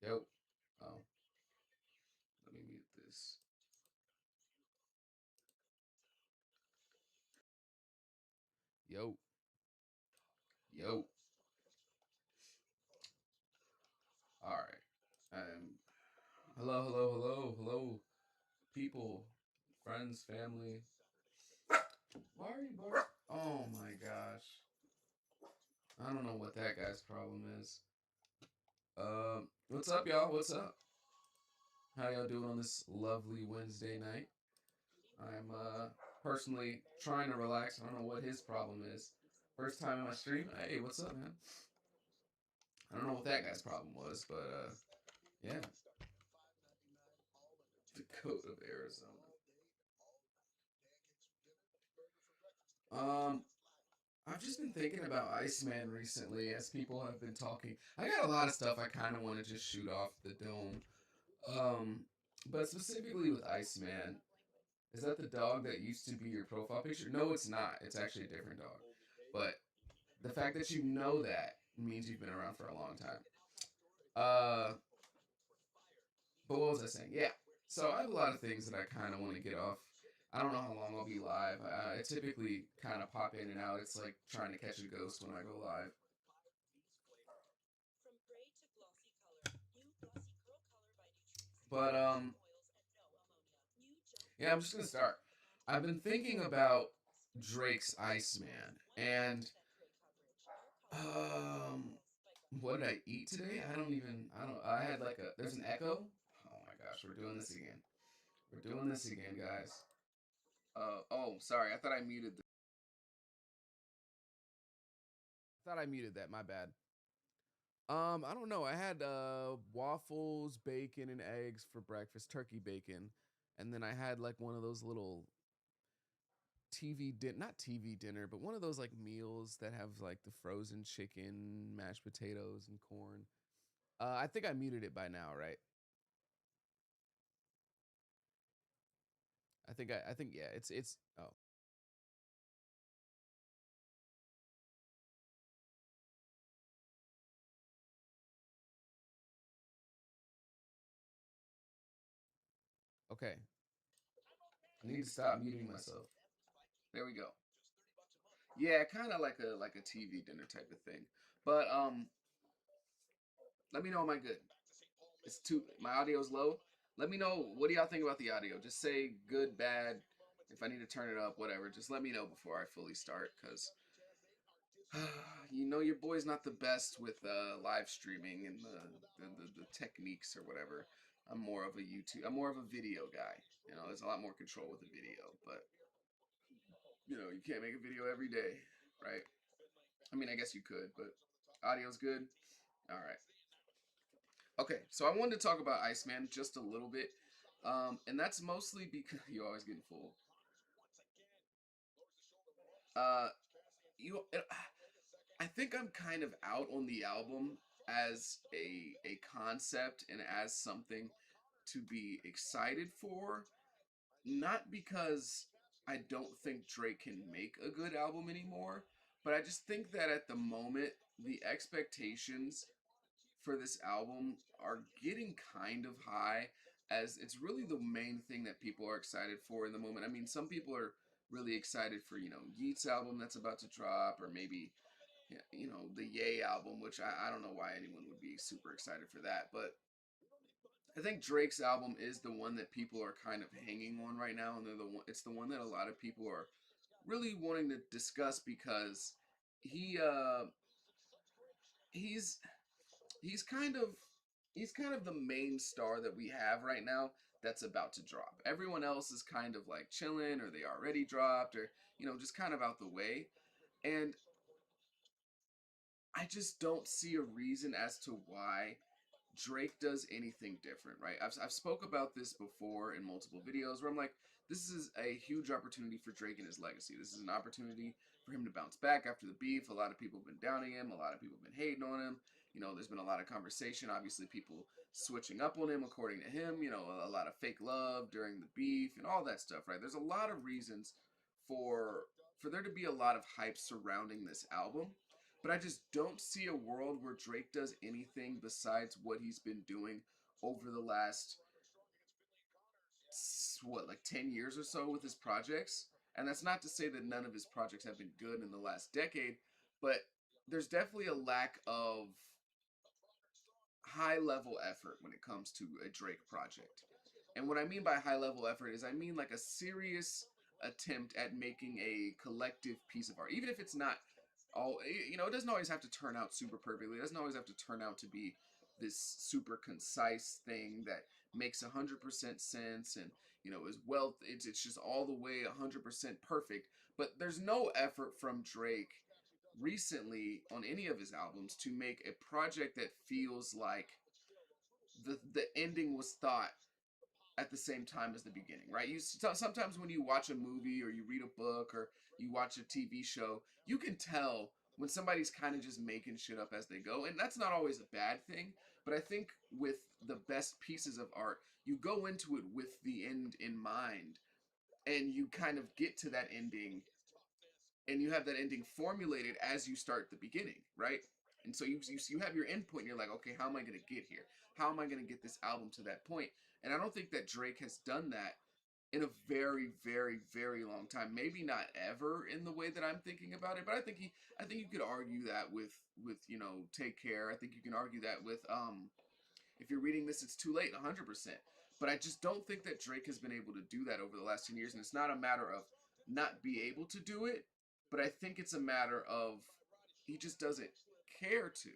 Yo. Oh, let me mute this. Yo. Yo. All right. Hello, hello, hello, hello, people, friends, family. Why are you barking? Oh my gosh. I don't know what that guy's problem is. What's up, y'all? What's up? How y'all doing on this lovely Wednesday night? I'm personally trying to relax. I don't know what his problem is. First time in my stream. Hey, what's up, man? I don't know what that guy's problem was, but yeah. Dakota of Arizona. Um, I've just been thinking about Iceman recently as people have been talking. I got a lot of stuff I kind of want to just shoot off the dome. Um, but specifically with Iceman, is that the dog that used to be your profile picture? No, it's not. It's actually a different dog. But the fact that you know that means you've been around for a long time. Uh, but what was I saying? Yeah. So I have a lot of things that I kind of want to get off. I don't know how long I'll be live. I typically kind of pop in and out. It's like trying to catch a ghost when I go live. But yeah, I'm just gonna start. I've been thinking about Drake's Iceman and um, what did I eat today? I don't. I had like a. There's an echo. Oh my gosh, we're doing this again. We're doing this again, guys. Oh, sorry. I thought I muted. Thought I muted that. My bad. I don't know. I had waffles, bacon, and eggs for breakfast, turkey bacon, and then I had like one of those little not TV dinner, but one of those like meals that have like the frozen chicken, mashed potatoes, and corn. I think I muted it by now, right? I think yeah. It's oh okay. I need to stop muting myself. There we go. Yeah, kind of like a TV dinner type of thing. But let me know. Am I good? It's too. My audio's low. Let me know. What do y'all think about the audio? Just say good, bad. If I need to turn it up, whatever. Just let me know before I fully start, cause you know your boy's not the best with live streaming and the techniques or whatever. I'm more of a YouTube. I'm more of a video guy. You know, there's a lot more control with the video, but you know, you can't make a video every day, right? I mean, I guess you could, but audio's good. All right. Okay, so I wanted to talk about Iceman just a little bit, and that's mostly because you're always getting full. Uh, you, I think I'm kind of out on the album as a concept and as something to be excited for, not because I don't think Drake can make a good album anymore, but I just think that at the moment the expectations for this album are getting kind of high, as it's really the main thing that people are excited for in the moment. I mean, some people are really excited for, you know, Yeat's album that's about to drop, or maybe, you know, the Ye album, which I don't know why anyone would be super excited for that. But I think Drake's album is the one that people are kind of hanging on right now, and it's the one that a lot of people are really wanting to discuss because he he's he's kind of he's kind of the main star that we have right now that's about to drop. Everyone else is kind of like chilling, or they already dropped, or you know, just kind of out the way. And I just don't see a reason as to why Drake does anything different, right? I've spoke about this before in multiple videos where I'm like, this is a huge opportunity for Drake and his legacy. This is an opportunity for him to bounce back after the beef. A lot of people have been downing him. A lot of people have been hating on him. You know, there's been a lot of conversation. Obviously, people switching up on him according to him. You know, a lot of fake love during the beef and all that stuff, right? There's a lot of reasons for there to be a lot of hype surrounding this album. but I just don't see a world where Drake does anything besides what he's been doing over the last what, like 10 years or so with his projects. And that's not to say that none of his projects have been good in the last decade, but there's definitely a lack of high level effort when it comes to a Drake project. And what I mean by high level effort is I mean like a serious attempt at making a collective piece of art. Even if it's not all, it doesn't always have to turn out super perfectly. It doesn't always have to turn out to be this super concise thing that makes 100% sense and is well, it's just all the way 100% perfect. But there's no effort from Drake recently on any of his albums to make a project that feels like the ending was thought at the same time as the beginning, right? Sometimes when you watch a movie or you read a book or you watch a TV show, you can tell when somebody's kind of just making shit up as they go, and that's not always a bad thing. But I think with the best pieces of art, you go into it with the end in mind, and you kind of get to that ending and you have that ending formulated as you start the beginning, right? And so you have your end point. And you're like, okay, how am I going to get here? How am I going to get this album to that point? And I don't think that Drake has done that in a very, very, very long time. Maybe not ever in the way that I'm thinking about it, but I think you could argue that with Take Care. I think you can argue that with if you're reading this, it's too late, 100%. But I just don't think that Drake has been able to do that over the last 10 years. And it's not a matter of not be able to do it, but I think it's a matter of he just doesn't care to.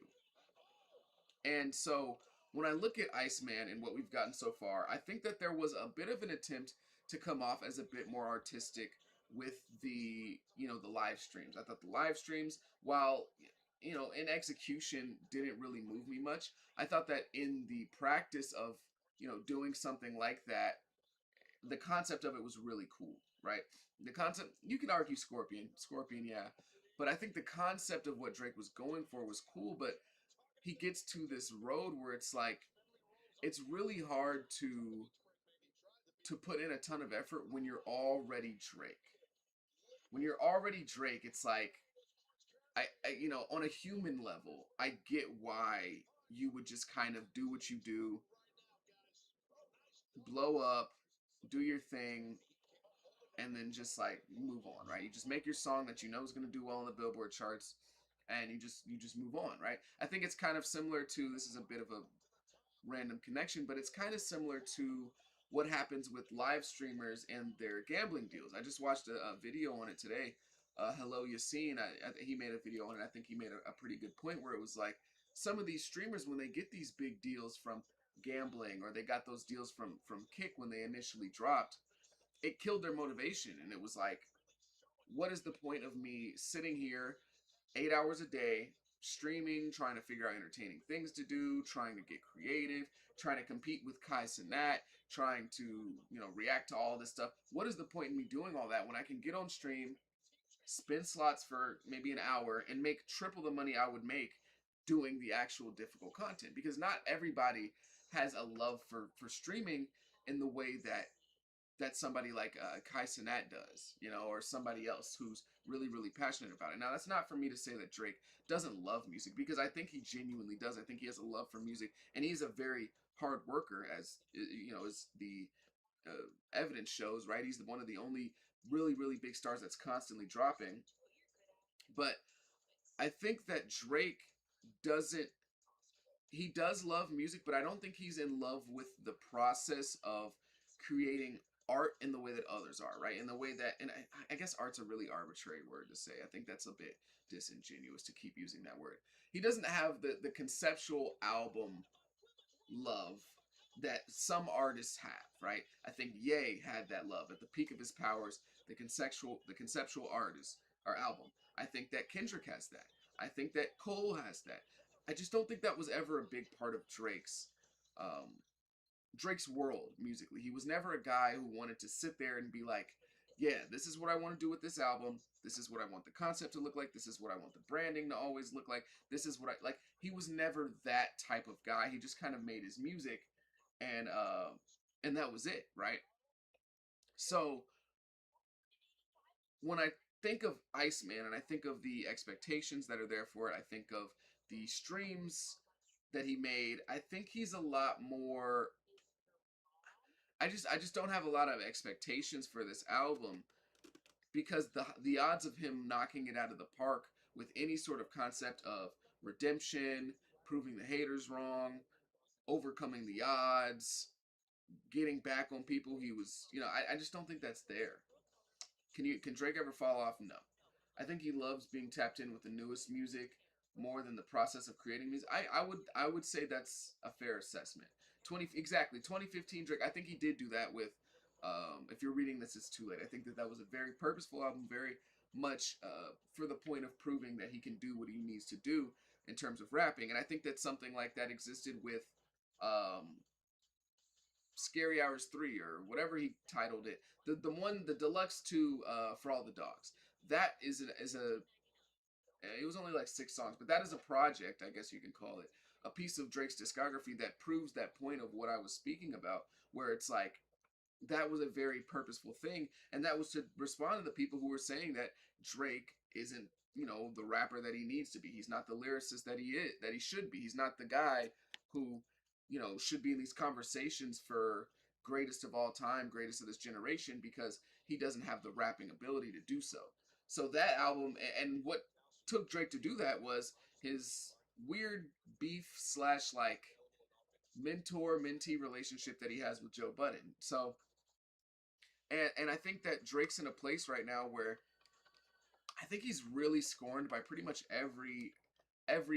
And so when I look at Iceman and what we've gotten so far, I think that there was a bit of an attempt to come off as a bit more artistic with the live streams. I thought the live streams, while in execution didn't really move me much. I thought that in the practice of doing something like that, the concept of it was really cool, right? The concept, you can argue Scorpion, yeah, but I think the concept of what Drake was going for was cool, but he gets to this road where it's like it's really hard to put in a ton of effort when you're already Drake. When you're already Drake, it's like on a human level, I get why you would just kind of do what you do, blow up, do your thing, and then just like move on, right? You just make your song that you know is going to do well on the Billboard charts, and you just move on, right? I think it's kind of similar to, this is a bit of a random connection, but it's kind of similar to what happens with live streamers and their gambling deals. I just watched a video on it today. Hello Yassine, he made a video on it. I think he made a pretty good point where it was like some of these streamers, when they get these big deals from gambling, or they got those deals from Kick when they initially dropped, it killed their motivation. And it was like, what is the point of me sitting here 8 hours a day streaming, trying to figure out entertaining things to do, trying to get creative, trying to compete with Kai Cenat, trying to react to all this stuff? What is the point in me doing all that when I can get on stream, spin slots for maybe an hour, and make triple the money I would make doing the actual difficult content? Because not everybody has a love for streaming in the way that somebody like Kai Cenat does, or somebody else who's really, really passionate about it. Now, that's not for me to say that Drake doesn't love music, because I think he genuinely does. I think he has a love for music, and he's a very hard worker, as the evidence shows, right? He's one of the only really, really big stars that's constantly dropping. But I think that Drake doesn't he does love music, but I don't think he's in love with the process of creating art in the way that others are, right? In the way that, and I guess art's a really arbitrary word to say. I think that's a bit disingenuous to keep using that word. He doesn't have the conceptual album love that some artists have, right? I think Ye had that love at the peak of his powers, the conceptual artist or album. I think that Kendrick has that. I think that Cole has that. I just don't think that was ever a big part of um, Drake's world musically. He was never a guy who wanted to sit there and be like, yeah, this is what I want to do with this album. This is what I want the concept to look like. This is what I want the branding to always look like. This is what I like. He was never that type of guy. He just kind of made his music, and that was it, right? So when I think of Iceman and I think of the expectations that are there for it. I think of the streams that he made. I think he's a lot more. I just don't have a lot of expectations for this album because the odds of him knocking it out of the park with any sort of concept of redemption, proving the haters wrong, overcoming the odds, getting back on people he was, I just don't think that's there. Can Drake ever fall off? No. I think he loves being tapped in with the newest music more than the process of creating music. I would say that's a fair assessment. 2015 Drake. I think he did do that with. If you're reading this, it's too late. I think that was a very purposeful album, very much for the point of proving that he can do what he needs to do in terms of rapping. And I think that something like that existed with um, Scary Hours 3 or whatever he titled it. The deluxe to For All the Dogs. That is a it was only like 6 songs, but that is a project, I guess you can call it, a piece of Drake's discography that proves that point of what I was speaking about, where it's like that was a very purposeful thing, and that was to respond to the people who were saying that Drake isn't, the rapper that he needs to be. He's not the lyricist that he should be. He's not the guy who, should be in these conversations for greatest of all time, greatest of this generation, because he doesn't have the rapping ability to do so. So that album, and what took Drake to do that was his weird beef slash like mentor mentee relationship that he has with Joe Budden. So and I think that Drake's in a place right now where I think he's really scorned by pretty much every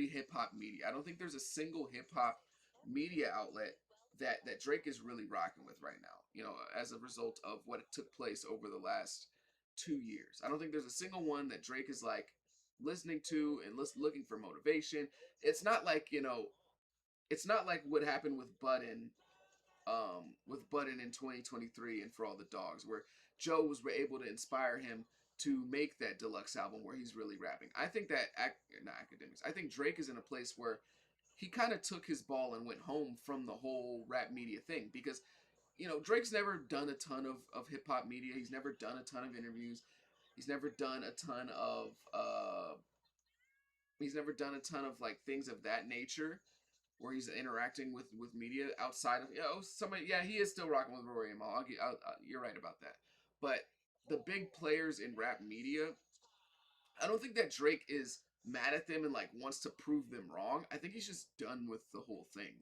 hip hop media. I don't think there's a single hip hop media outlet that Drake is really rocking with right now. As a result of what took place over the last 2 years, I don't think there's a single one that Drake is like listening to and looking for motivation. It's not like it's not like what happened with Budden in 2023 and For All the Dogs, where Joe was able to inspire him to make that deluxe album where he's really rapping. I think that not academics. I think Drake is in a place where he kind of took his ball and went home from the whole rap media thing because Drake's never done a ton of hip hop media. He's never done a ton of interviews. He's never done a ton of like things of that nature where he's interacting with media outside of somebody. Yeah, he is still rocking with Rory and Mal. You're right about that. But the big players in rap media, I don't think that Drake is mad at them and like wants to prove them wrong. I think he's just done with the whole thing.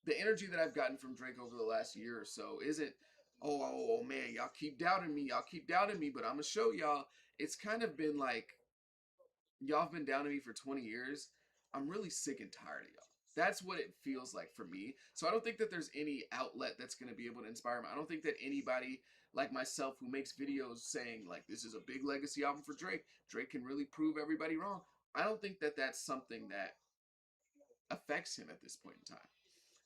The energy that I've gotten from Drake over the last year or so isn't, oh man, y'all keep doubting me, but I'm gonna show y'all. It's kind of been like, y'all have been down to me for 20 years. I'm really sick and tired of y'all. That's what it feels like for me. So I don't think that there's any outlet that's going to be able to inspire me. I don't think that anybody like myself who makes videos saying like this is a big legacy album for Drake, Drake can really prove everybody wrong. I don't think that that's something that affects him at this point in time.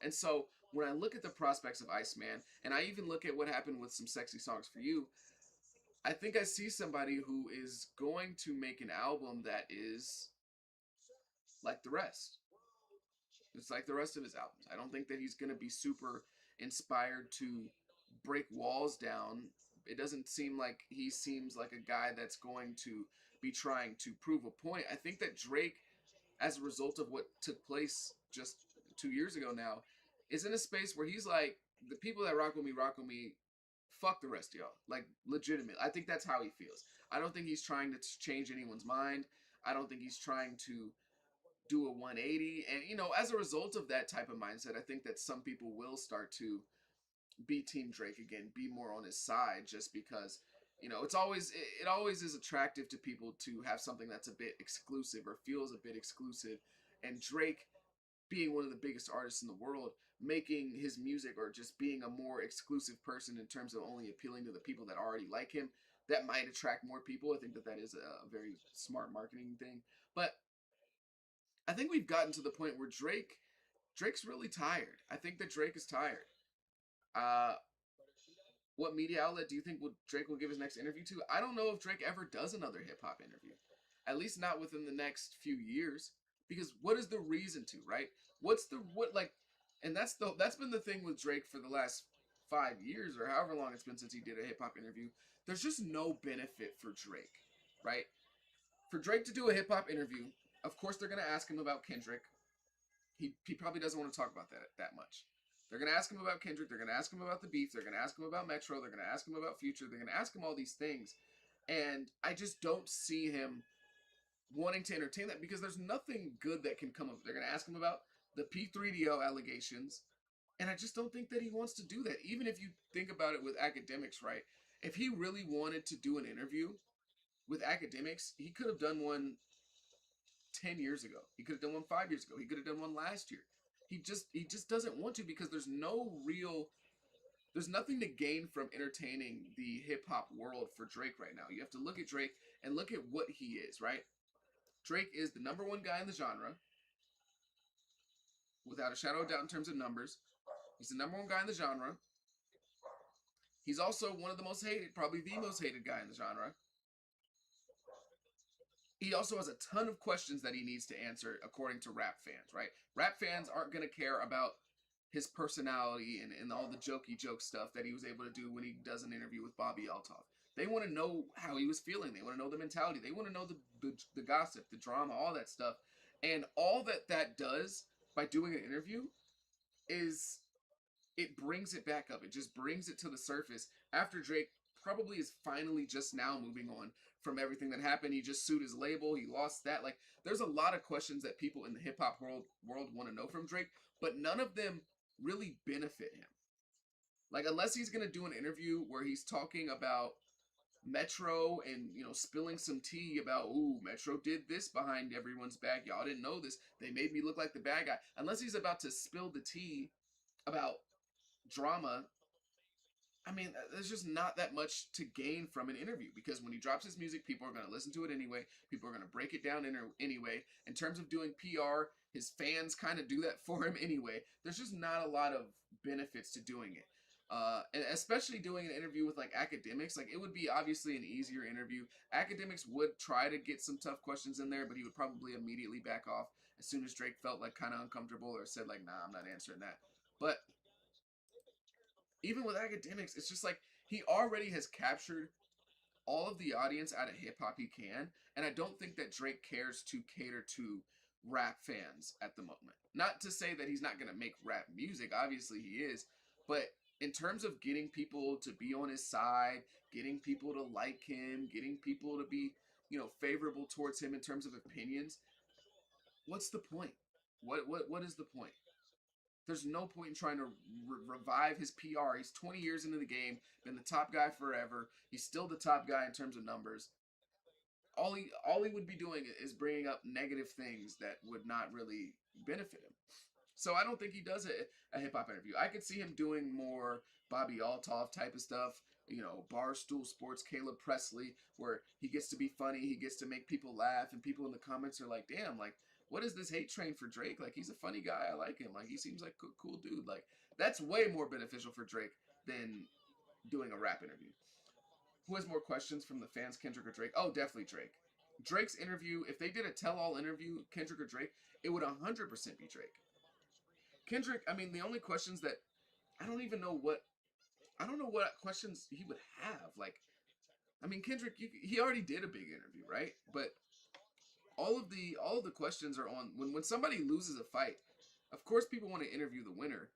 And so when I look at the prospects of Iceman, and I even look at what happened with Some Sexy Songs for You, I think I see somebody who is going to make an album that is like the rest. It's like the rest of his albums. I don't think that he's going to be super inspired to break walls down. It doesn't seem like he seems like a guy that's going to be trying to prove a point. I think that Drake, as a result of what took place just 2 years ago now, is in a space where he's like, the people that rock with me, fuck the rest of y'all. Like, legitimate. I think that's how he feels. I don't think he's trying to change anyone's mind. I don't think he's trying to do a 180. And, as a result of that type of mindset, I think that some people will start to be Team Drake again, be more on his side just because, it always is attractive to people to have something that's a bit exclusive or feels a bit exclusive. And Drake, being one of the biggest artists in the world, making his music or just being a more exclusive person in terms of only appealing to the people that already like him, that might attract more people. I think that is a very smart marketing thing. But I think we've gotten to the point where Drake's really tired. I think that Drake is tired. Uh, what media outlet do you think Drake will give his next interview to? I don't know if Drake ever does another hip hop interview. At least not within the next few years. Because what is the reason to, right? And that's been the thing with Drake for the last 5 years or however long it's been since he did a hip hop interview. There's just no benefit for Drake right? For Drake to do a hip hop interview, of course they're gonna ask him about Kendrick. He probably doesn't want to talk about that much. They're gonna ask him about Kendrick. They're gonna ask him about the beef. They're gonna ask him about Metro. They're gonna ask him about Future. They're gonna ask him all these things, and I just don't see him wanting to entertain that because there's nothing good that can come of it. They're gonna ask him about the P3DO allegations, and I just don't think that he wants to do that. Even if you think about it with academics, right? If he really wanted to do an interview with academics, he could have done one 10 years ago. He could have done one 5 years ago. He could have done one last year. He just doesn't want to because there's nothing to gain from entertaining the hip hop world for Drake right now. You have to look at Drake and look at what he is, right? Drake is the number one guy in the genre, without a shadow of doubt in terms of numbers. He's the number one guy in the genre. He's also one of the most hated, probably the most hated guy in the genre. He also has a ton of questions that he needs to answer according to rap fans, right? Rap fans aren't going to care about his personality and all the jokey joke stuff that he was able to do when he does an interview with Bobby Altoff. They want to know how he was feeling. They want to know the mentality. They want to know the gossip, the drama, all that stuff. And all that does by doing an interview is it brings it back up. It just brings it to the surface after Drake probably is finally just now moving on from everything that happened. He just sued his label. He lost that. Like, there's a lot of questions that people in the hip hop world want to know from Drake, but none of them really benefit him. Like, unless he's gonna do an interview where he's talking about Metro and spilling some tea about, ooh, Metro did this behind everyone's back. Y'all didn't know this. They made me look like the bad guy. Unless he's about to spill the tea about drama, I mean, there's just not that much to gain from an interview because when he drops his music, people are going to listen to it anyway. People are going to break it down anyway. In terms of doing PR, his fans kind of do that for him anyway. There's just not a lot of benefits to doing it. And especially doing an interview with like academics, like it would be obviously an easier interview. Academics would try to get some tough questions in there, but he would probably immediately back off as soon as Drake felt like kind of uncomfortable or said like, nah, I'm not answering that. But even with academics, it's just like he already has captured all of the audience out of hip hop he can, and I don't think that Drake cares to cater to rap fans at the moment. Not to say that he's not gonna make rap music, obviously he is, but in terms of getting people to be on his side, getting people to like him, getting people to be, favorable towards him in terms of opinions, what's the point? What is the point? There's no point in trying to revive his PR. He's 20 years into the game, been the top guy forever. He's still the top guy in terms of numbers. All he would be doing is bringing up negative things that would not really benefit him. So I don't think he does a hip hop interview. I could see him doing more Bobby Altoff type of stuff, Barstool Sports, Caleb Presley, where he gets to be funny, he gets to make people laugh, and people in the comments are like, damn, like, what is this hate train for Drake? Like, he's a funny guy. I like him. Like, he seems like a cool dude. Like, that's way more beneficial for Drake than doing a rap interview. Who has more questions from the fans, Kendrick or Drake? Oh, definitely Drake. Drake's interview, if they did a tell-all interview, Kendrick or Drake, it would 100% be Drake. Kendrick, I mean, the only questions that I don't even know what I don't know what questions he would have. Like, I mean, Kendrick, he already did a big interview, right? But all of the questions are on when somebody loses a fight. Of course, people want to interview the winner,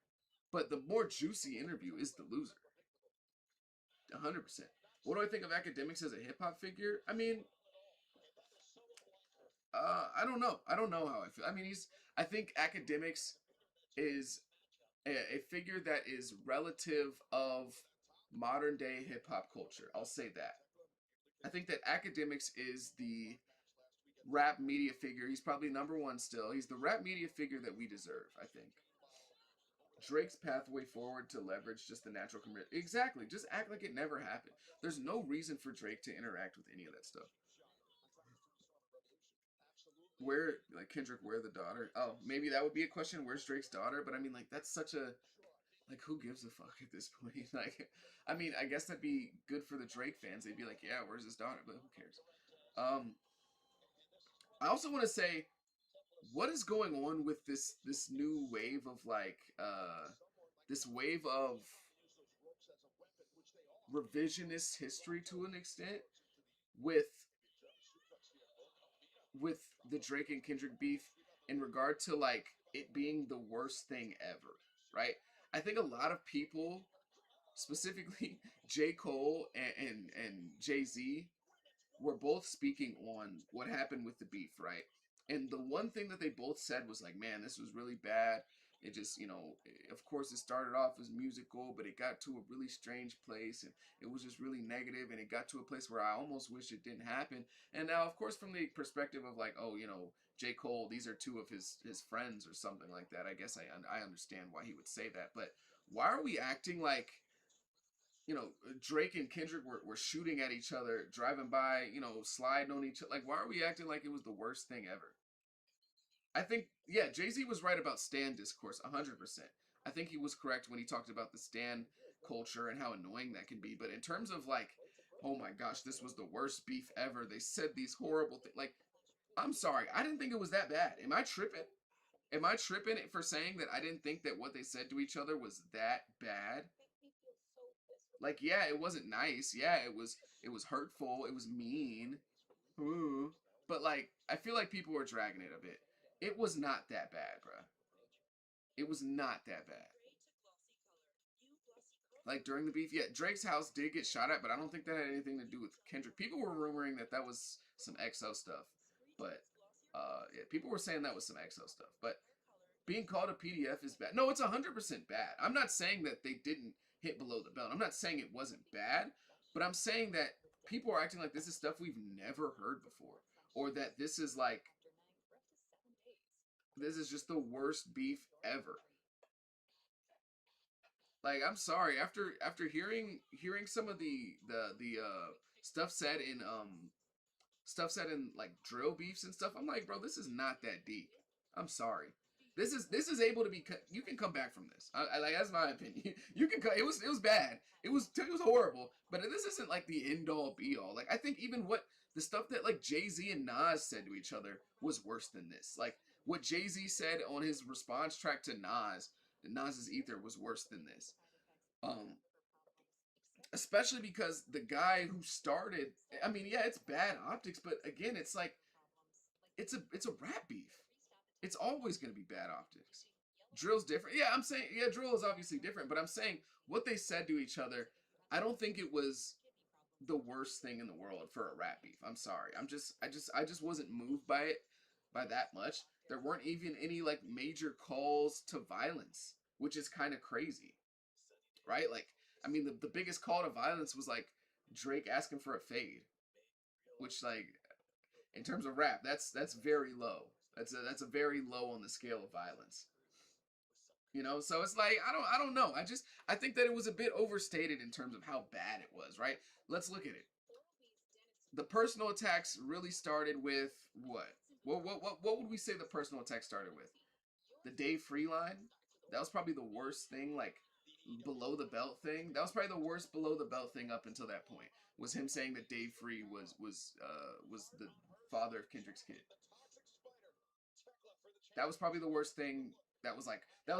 but the more juicy interview is the loser. 100%. What do I think of academics as a hip hop figure? I mean, I don't know. I don't know how I feel. I mean, I think academics is a figure that is relative of modern day hip hop culture. I'll say that. I think that academics is the rap media figure. He's probably number one still. He's the rap media figure that we deserve, I think. Drake's pathway forward to leverage just the natural career. Exactly. Just act like it never happened. There's no reason for Drake to interact with any of that stuff. Where, like, Kendrick, where the daughter? Oh, maybe that would be a question. Where's Drake's daughter? But I mean, like, that's such a like, who gives a fuck at this point? Like, I mean, I guess that'd be good for the Drake fans. They'd be like, yeah, where's his daughter? But who cares? Um, I also want to say, what is going on with this new wave of like this wave of revisionist history to an extent with with the Drake and Kendrick beef in regard to like it being the worst thing ever, right? I think a lot of people, specifically J. Cole and Jay Z, were both speaking on what happened with the beef, right? And the one thing that they both said was like, man, this was really bad. It just, of course, it started off as musical, but it got to a really strange place, and it was just really negative, and it got to a place where I almost wish it didn't happen. And now, of course, from the perspective of like, oh, J. Cole, these are two of his friends or something like that. I guess I understand why he would say that, but why are we acting like Drake and Kendrick were shooting at each other, driving by, sliding on each other? Like, why are we acting like it was the worst thing ever? I think, yeah, Jay Z was right about Stan discourse, 100%. I think he was correct when he talked about the Stan culture and how annoying that can be. But in terms of like, oh my gosh, this was the worst beef ever. They said these horrible things. Like, I'm sorry, I didn't think it was that bad. Am I tripping? Am I tripping for saying that I didn't think that what they said to each other was that bad? Like, yeah, it wasn't nice. Yeah, it was hurtful. It was mean. Ooh. But like, I feel like people were dragging it a bit. It was not that bad, bruh. It was not that bad. Like during the beef, yeah, Drake's house did get shot at, but I don't think that had anything to do with Kendrick. People were rumoring that that was some XO stuff, but yeah, people were saying that was some XO stuff. But being called a PDF is bad. No, it's 100% bad. I'm not saying that they didn't hit below the belt. I'm not saying it wasn't bad, but I'm saying that people are acting like this is stuff we've never heard before, or that this is just the worst beef ever. Like, I'm sorry, after hearing some of the stuff said in like drill beefs and stuff, I'm like, bro, this is not that deep. I'm sorry. This is able to be. You can come back from this. I like that's my opinion. You can. It was bad. It was horrible. But this isn't like the end all be all. Like I think even what the stuff that like Jay Z and Nas said to each other was worse than this. Like what Jay Z said on his response track to Nas's Ether was worse than this. Um, Especially because the guy who started. I mean, yeah, it's bad optics, but again, it's like it's a rap beef. It's always going to be bad optics. Drill's different. Yeah, I'm saying yeah, drill is obviously different, but I'm saying what they said to each other, I don't think it was the worst thing in the world for a rap beef. I'm sorry. I just wasn't moved by it by that much. There weren't even any like major calls to violence, which is kind of crazy, right? Like I mean the biggest call to violence was like Drake asking for a fade, which like in terms of rap, that's very low. That's a very low on the scale of violence. So it's like I don't know. I think that it was a bit overstated in terms of how bad it was, right? Let's look at it. The personal attacks really started with what? What would we say the personal attack started with? The Dave Free line? That was probably the worst thing, like below the belt thing. That was probably the worst below the belt thing up until that point. Was him saying that Dave Free was the father of Kendrick's kid. That was probably the worst thing. That was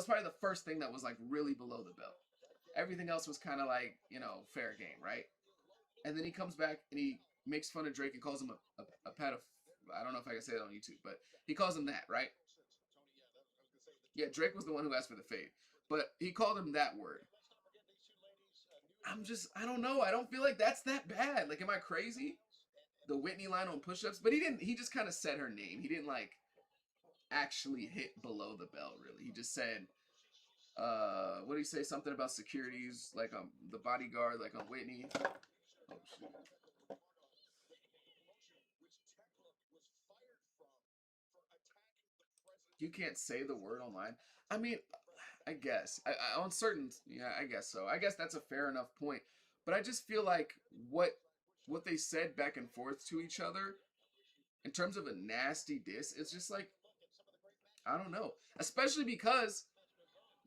probably the first thing that was like really below the belt. Everything else was kind of like fair game, right? And then he comes back and he makes fun of Drake and calls him a pedophile. I don't know if I can say that on YouTube, but he calls him that, right? Yeah, Drake was the one who asked for the fade, but he called him that word. I don't know. I don't feel like that's that bad. Like, am I crazy? The Whitney line on push-ups, but he didn't. He just kind of said her name. He didn't like actually hit below the belt. Really, he just said, what did he say? Something about securities, like the bodyguard, like on Whitney. Oh shit. You can't say the word online. I mean, I guess on certain, yeah, I guess so. I guess that's a fair enough point. But I just feel like what they said back and forth to each other in terms of a nasty diss, it's just like I don't know. Especially because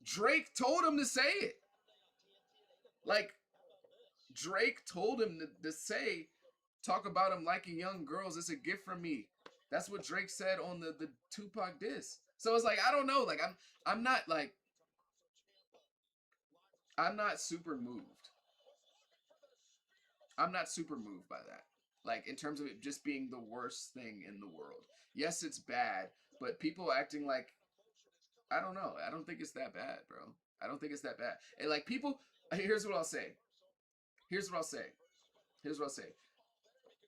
Drake told him to say it. Like Drake told him to say, talk about him liking young girls. It's a gift from me. That's what Drake said on the Tupac diss. So it's like I don't know. Like I'm not like I'm not super moved. I'm not super moved by that. Like in terms of it just being the worst thing in the world. Yes, it's bad, but people acting like I don't know. I don't think it's that bad, bro. I don't think it's that bad. And like people, here's what I'll say. Here's what I'll say. Here's what I'll say.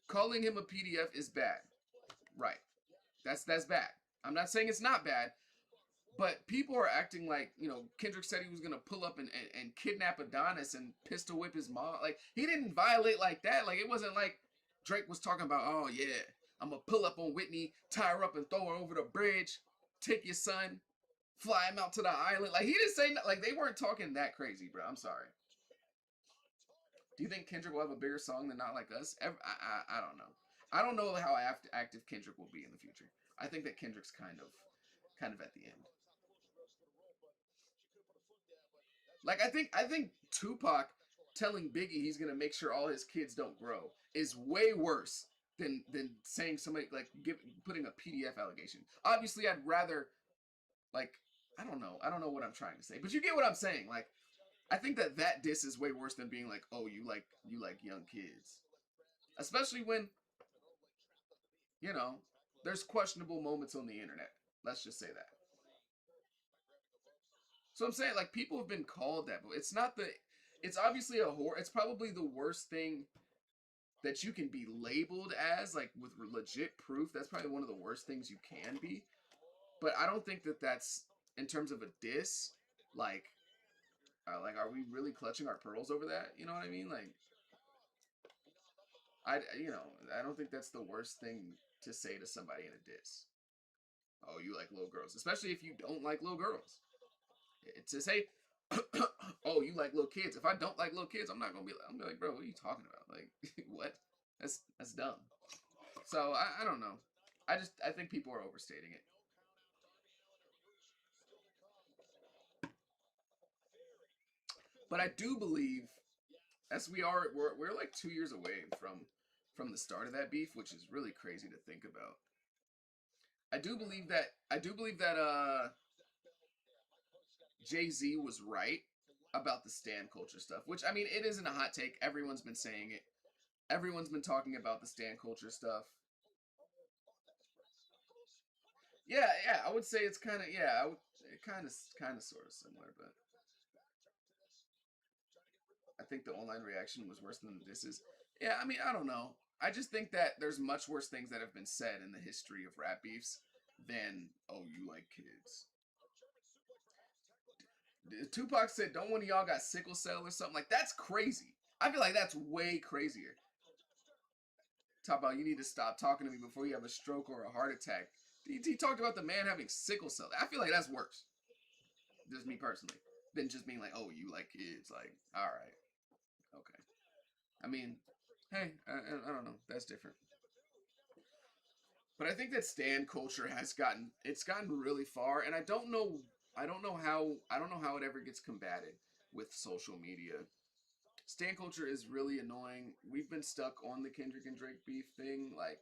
Calling him a PDF is bad. Right. That's bad. I'm not saying it's not bad, but people are acting like, Kendrick said he was gonna pull up and kidnap Adonis and pistol whip his mom. Like he didn't violate like that. Like it wasn't like Drake was talking about, oh yeah, I'm gonna pull up on Whitney, tie her up and throw her over the bridge, take your son, fly him out to the island. Like he didn't say like they weren't talking that crazy, bro. I'm sorry. Do you think Kendrick will have a bigger song than Not Like Us? I don't know. I don't know how active Kendrick will be in the future. I think that Kendrick's kind of at the end. Like I think Tupac telling Biggie he's gonna make sure all his kids don't grow is way worse than saying somebody like putting a PDF allegation. Obviously, I'd rather like I don't know what I'm trying to say, but you get what I'm saying. Like I think that diss is way worse than being like, oh, you like young kids, especially when you know there's questionable moments on the internet. Let's just say that. So I'm saying like people have been called that, but it's not the. It's obviously a horror. It's probably the worst thing that you can be labeled as, like with legit proof. That's probably one of the worst things you can be. But I don't think that that's in terms of a diss. Like, are we really clutching our pearls over that? You know what I mean? Like, I don't think that's the worst thing to say to somebody in a diss. Oh, you like little girls, especially if you don't like little girls. To say, oh, you like little kids. If I don't like little kids, I'm gonna be like, bro, what are you talking about? Like, what? That's dumb. So I don't know. I think people are overstating it. But I do believe, as we're like 2 years away from the start of that beef, which is really crazy to think about. I do believe that Jay Z was right about the stan culture stuff, which I mean it isn't a hot take. Everyone's been saying it. Everyone's been talking about the stan culture stuff. Yeah, yeah, I would say it's kind of yeah, I would kind of sort of similar, but I think the online reaction was worse than the disses. Yeah, I mean, I don't know. I just think that there's much worse things that have been said in the history of rap beefs than "oh, you like kids." Tupac said, "Don't one of y'all got sickle cell or something like that's crazy." I feel like that's way crazier. Talk about you need to stop talking to me before you have a stroke or a heart attack. He talked about the man having sickle cell. I feel like that's worse, just me personally, than just being like, "Oh, you like kids." Like, all right, okay. I mean, hey, I don't know. That's different. But I think that stan culture has gotten really far, and I don't know how it ever gets combated with social media. Stan culture is really annoying. We've been stuck on the Kendrick and Drake beef thing like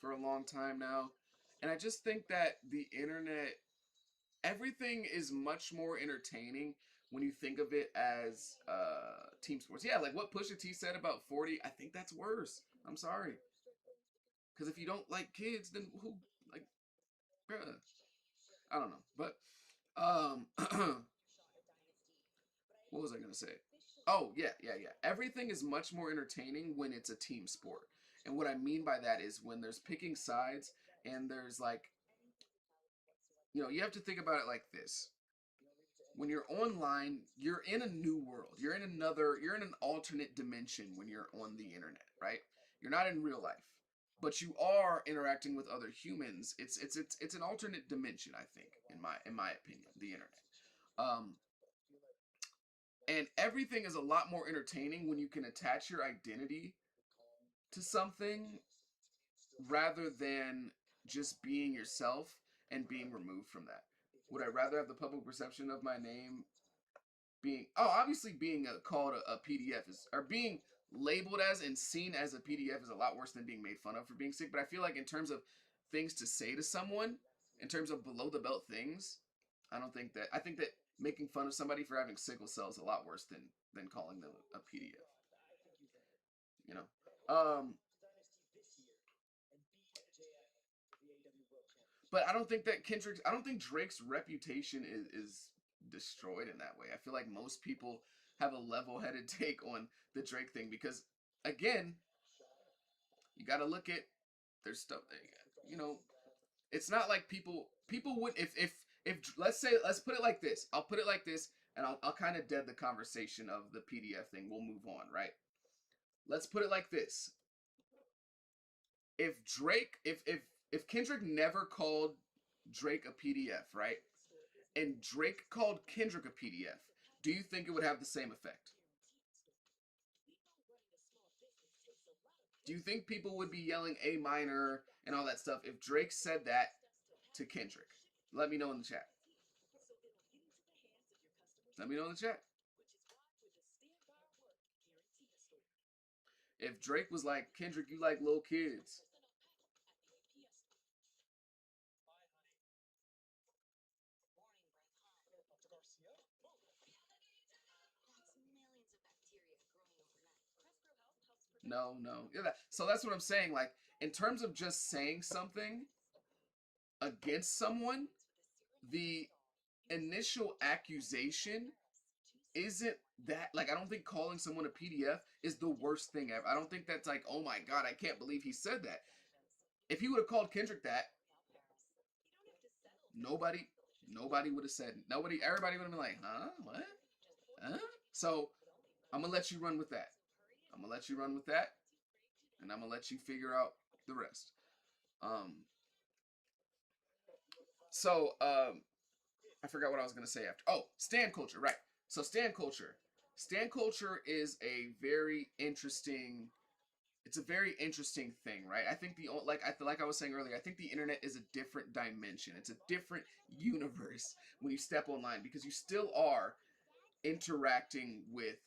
for a long time now, and I just think that the internet, everything is much more entertaining when you think of it as team sports. Yeah, like what Pusha T said about 40, I think that's worse. I'm sorry. Because if you don't like kids, then who like, bruh, I don't know. But what was I gonna say? Oh yeah, yeah, yeah. Everything is much more entertaining when it's a team sport. And what I mean by that is when there's picking sides and there's like, you have to think about it like this. When you're online, you're in a new world. You're in an alternate dimension when you're on the internet, right? You're not in real life, but you are interacting with other humans. It's an alternate dimension, I think, in my opinion, the internet. Um, and everything is a lot more entertaining when you can attach your identity to something rather than just being yourself and being removed from that. Would I rather have the public perception of my name obviously being called a PDF is or being labeled as and seen as a PDF is a lot worse than being made fun of for being sick. But I feel like in terms of things to say to someone, in terms of below the belt things, I think that making fun of somebody for having sickle cell is a lot worse than calling them a PDF. You know. But I don't think Drake's reputation is destroyed in that way. I feel like most people have a level-headed take on the Drake thing because, again, you got to look at there's stuff that, you know, it's not like people would if let's put it like this. I'll put it like this and I'll kind of dead the conversation of the PDF thing. We'll move on, right? Let's put it like this. If Drake if Kendrick never called Drake a PDF, right? And Drake called Kendrick a PDF, do you think it would have the same effect? Do you think people would be yelling A minor and all that stuff if Drake said that to Kendrick? Let me know in the chat. Let me know in the chat. If Drake was like, Kendrick, you like little kids. No, no. Yeah, so that's what I'm saying. Like, in terms of just saying something against someone, the initial accusation isn't that like I don't think calling someone a PDF is the worst thing ever. I don't think that's like, oh my god, I can't believe he said that. If he would have called Kendrick that, nobody nobody would have said nobody everybody would have been like, huh? What? Huh? So I'm gonna let you run with that. I'm gonna let you run with that, and I'm gonna let you figure out the rest. Um so I forgot what I was gonna say after. Oh, stand culture, right. So stand culture. Stand culture is a very interesting it's a very interesting thing, right? I think like I was saying earlier, I think the internet is a different dimension. It's a different universe when you step online because you still are interacting with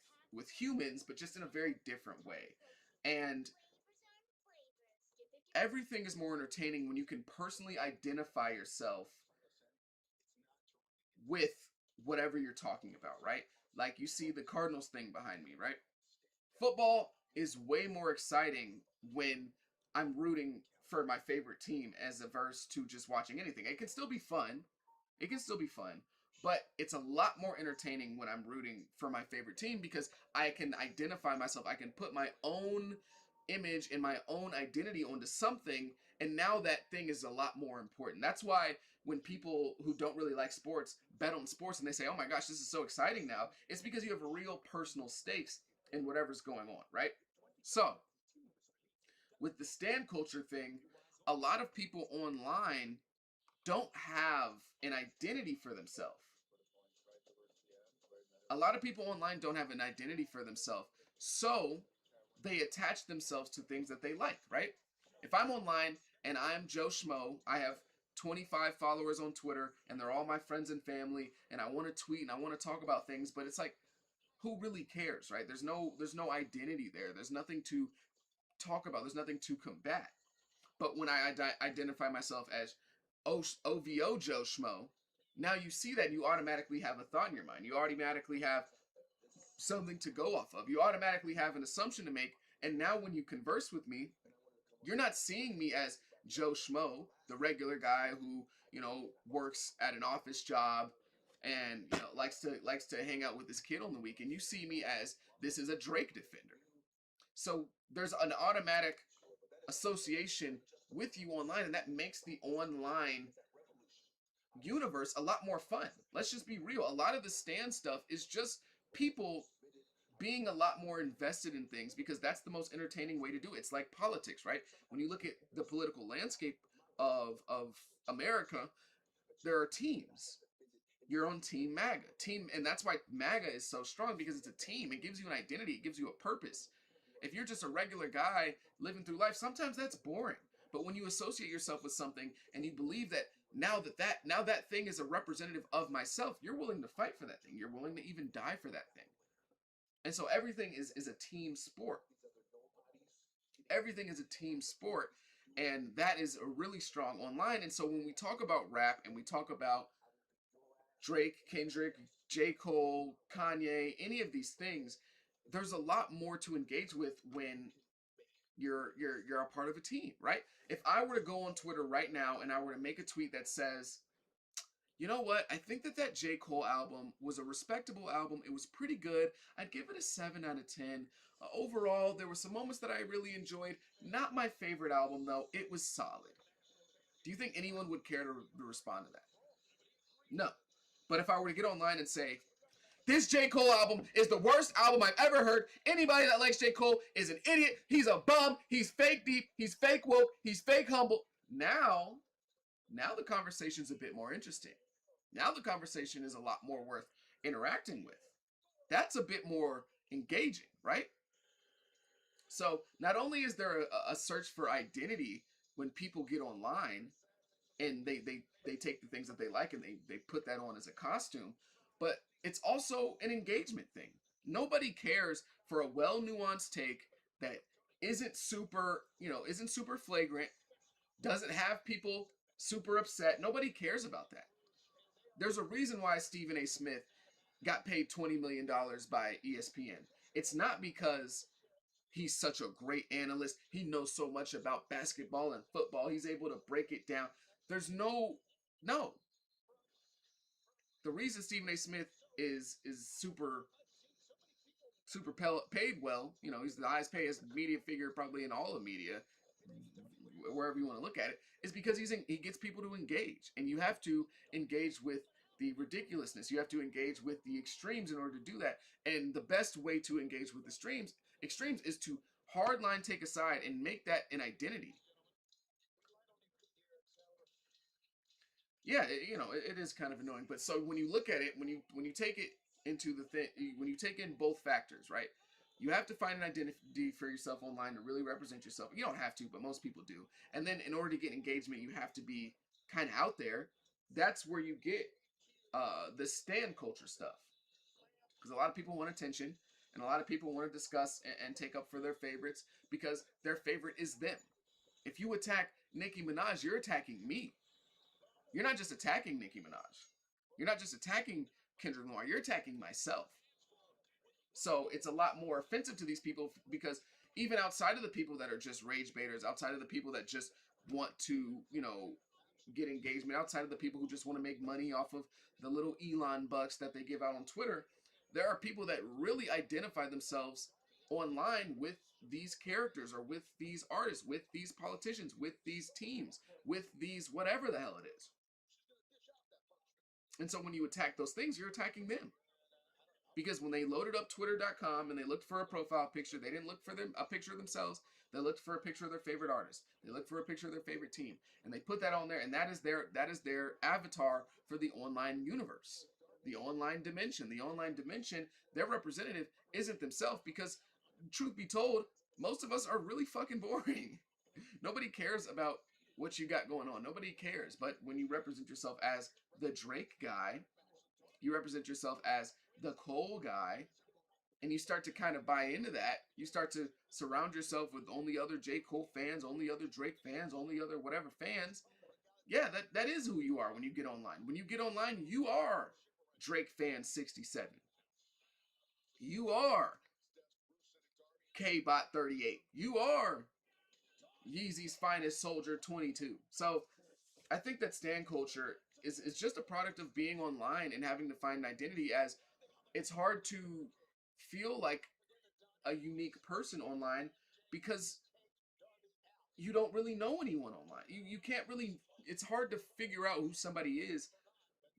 humans, but just in a very different way. And everything is more entertaining when you can personally identify yourself with whatever you're talking about, right? Like you see the Cardinals thing behind me, right? Football is way more exciting when I'm rooting for my favorite team as averse to just watching anything. It can still be fun. It can still be fun, but it's a lot more entertaining when I'm rooting for my favorite team because I can identify myself. I can put my own image and my own identity onto something, and now that thing is a lot more important. That's why when people who don't really like sports bet on sports and they say, "Oh my gosh, this is so exciting now," it's because you have real personal stakes in whatever's going on, right? So, with the stand culture thing, a lot of people online don't have an identity for themselves. A lot of people online don't have an identity for themselves. So they attach themselves to things that they like, right? If I'm online and I'm Joe Schmo, I have 25 followers on Twitter and they're all my friends and family and I want to tweet and I want to talk about things, but it's like who really cares, right? There's no identity there. There's nothing to talk about. There's nothing to combat. But when I identify myself as OVO Joe Schmo, now you see that you automatically have a thought in your mind. You automatically have something to go off of. You automatically have an assumption to make. And now when you converse with me, you're not seeing me as Joe Schmo, the regular guy who, works at an office job and likes to hang out with his kid on the weekend. You see me as this is a Drake defender. So there's an automatic association with you online, and that makes the online universe a lot more fun. Let's just be real. A lot of the stand stuff is just people being a lot more invested in things because that's the most entertaining way to do it. It's like politics, right? When you look at the political landscape of America, there are teams. You're on Team MAGA. And that's why MAGA is so strong because it's a team. It gives you an identity, it gives you a purpose. If you're just a regular guy living through life, sometimes that's boring. But when you associate yourself with something and you believe that now that thing is a representative of myself, you're willing to fight for that thing. You're willing to even die for that thing. And so everything is a team sport. Everything is a team sport. And that is a really strong online. And so when we talk about rap and we talk about Drake, Kendrick, J. Cole, Kanye, any of these things, there's a lot more to engage with when you're a part of a team, right? If I were to go on Twitter right now and I were to make a tweet that says, you know what? I think that J. Cole album was a respectable album. It was pretty good. I'd give it a 7 out of 10. Overall, there were some moments that I really enjoyed. Not my favorite album, though. It was solid. Do you think anyone would care to respond to that? No. But if I were to get online and say, this J. Cole album is the worst album I've ever heard. Anybody that likes J. Cole is an idiot. He's a bum. He's fake deep. He's fake woke. He's fake humble. Now the conversation's a bit more interesting. Now the conversation is a lot more worth interacting with. That's a bit more engaging, right? So not only is there a search for identity when people get online and they take the things that they like and they put that on as a costume, but it's also an engagement thing. Nobody cares for a well nuanced take that isn't super, isn't super flagrant, doesn't have people super upset. Nobody cares about that. There's a reason why Stephen A. Smith got paid $20 million by ESPN. It's not because he's such a great analyst. He knows so much about basketball and football. He's able to break it down. There's no. The reason Stephen A. Smith is super paid well, he's the highest paid media figure probably in all of media, wherever you want to look at it, is because he gets people to engage, and you have to engage with the ridiculousness. You have to engage with the extremes in order to do that. And the best way to engage with the extremes is to hardline take a side and make that an identity. Yeah, it is kind of annoying. But so when you look at it, when you take it into the thing, when you take in both factors, right? You have to find an identity for yourself online to really represent yourself. You don't have to, but most people do. And then in order to get engagement, you have to be kind of out there. That's where you get the stan culture stuff, because a lot of people want attention, and a lot of people want to discuss and take up for their favorites because their favorite is them. If you attack Nicki Minaj, you're attacking me. You're not just attacking Nicki Minaj. You're not just attacking Kendrick Lamar. You're attacking myself. So it's a lot more offensive to these people because even outside of the people that are just rage baiters, outside of the people that just want to, get engagement, outside of the people who just want to make money off of the little Elon bucks that they give out on Twitter, there are people that really identify themselves online with these characters or with these artists, with these politicians, with these teams, with these whatever the hell it is. And so when you attack those things, you're attacking them. Because when they loaded up twitter.com and they looked for a profile picture, they didn't look for a picture of themselves. They looked for a picture of their favorite artist. They looked for a picture of their favorite team. And they put that on there, and that is their avatar for the online universe. The online dimension. The online dimension, their representative isn't themselves because, truth be told, most of us are really fucking boring. Nobody cares about what you got going on. Nobody cares. But when you represent yourself as the Drake guy, you represent yourself as the Cole guy, and you start to kind of buy into that. You start to surround yourself with only other J. Cole fans, only other Drake fans, only other whatever fans. Yeah, that is who you are when you get online. When you get online, you are Drake fan 67. You are K-Bot 38. You are Yeezy's finest soldier 22. So I think that stan culture is just a product of being online and having to find an identity, as it's hard to feel like a unique person online because you don't really know anyone online. You can't really, it's hard to figure out who somebody is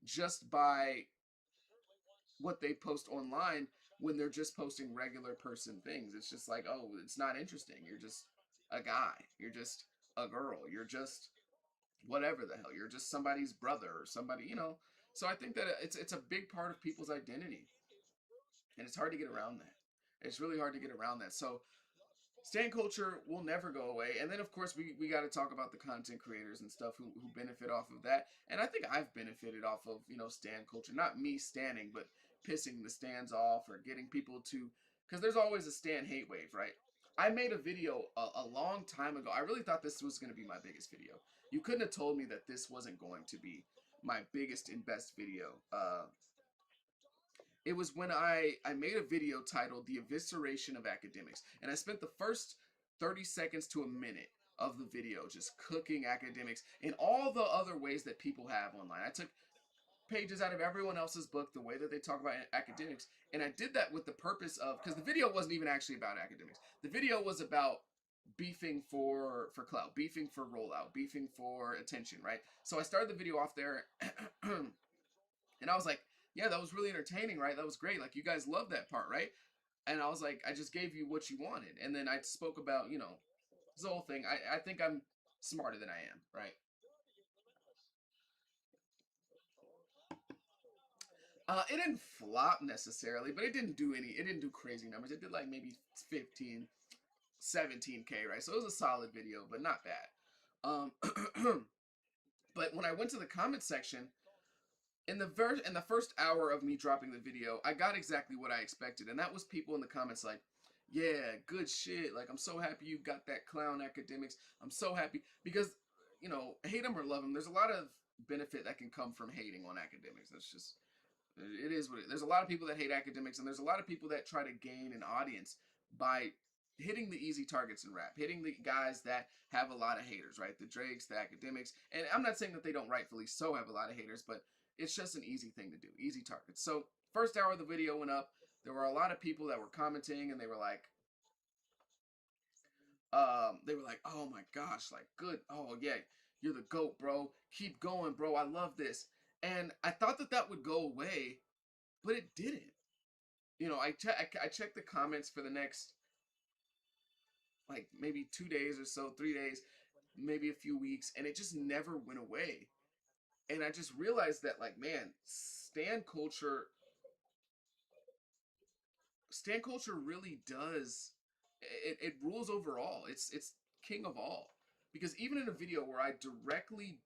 just by what they post online when they're just posting regular person things. It's just like, oh, it's not interesting. You're just a guy. You're just a girl. You're just whatever the hell. You're just somebody's brother or somebody. So I think that it's a big part of people's identity, and it's hard to get around that. It's really hard to get around that. So stan culture will never go away. And then, of course, we got to talk about the content creators and stuff who benefit off of that. And I think I've benefited off of, stan culture. Not me standing, but pissing the stands off or getting people to... Because there's always a stan hate wave, right? I made a video a long time ago. I really thought this was going to be my biggest video. You couldn't have told me that this wasn't going to be my biggest and best video. It was when I made a video titled "The Evisceration of Academics," and I spent the 30 seconds to a minute of the video just cooking academics in all the other ways that people have online. I took pages out of everyone else's book, the way that they talk about academics, and I did that with the purpose of, because the video wasn't even actually about academics. The video was about beefing for clout, beefing for rollout, beefing for attention, right? So I started the video off there, and I was like, yeah, that was really entertaining, right? That was great. Like, you guys love that part, right? And I was like, I just gave you what you wanted. And then I spoke about, this whole thing. I think I'm smarter than I am, right? It didn't flop necessarily, but it didn't do crazy numbers. It did like maybe 15, 17K, right? So it was a solid video, but not bad. But when I went to the comment section, in the first hour of me dropping the video, I got exactly what I expected, and that was people in the comments like, "Yeah, good shit. Like, I'm so happy you got that clown academics. I'm so happy because, hate them or love them. There's a lot of benefit that can come from hating on academics. That's just it is what it is. There's a lot of people that hate academics, and there's a lot of people that try to gain an audience by hitting the easy targets in rap, hitting the guys that have a lot of haters, right? The Drakes, the academics. And I'm not saying that they don't rightfully so have a lot of haters, but it's just an easy thing to do, easy targets. So first hour of the video went up. There were a lot of people that were commenting, and they were like, oh my gosh, like, good. Oh yeah, you're the GOAT, bro. Keep going, bro. I love this. And I thought that that would go away, but it didn't. I checked the comments for the next like maybe 2 days or so, 3 days, maybe a few weeks, and it just never went away. And I just realized that, like, man, stand culture really does it rules over all. It's king of all. Because even in a video where I directly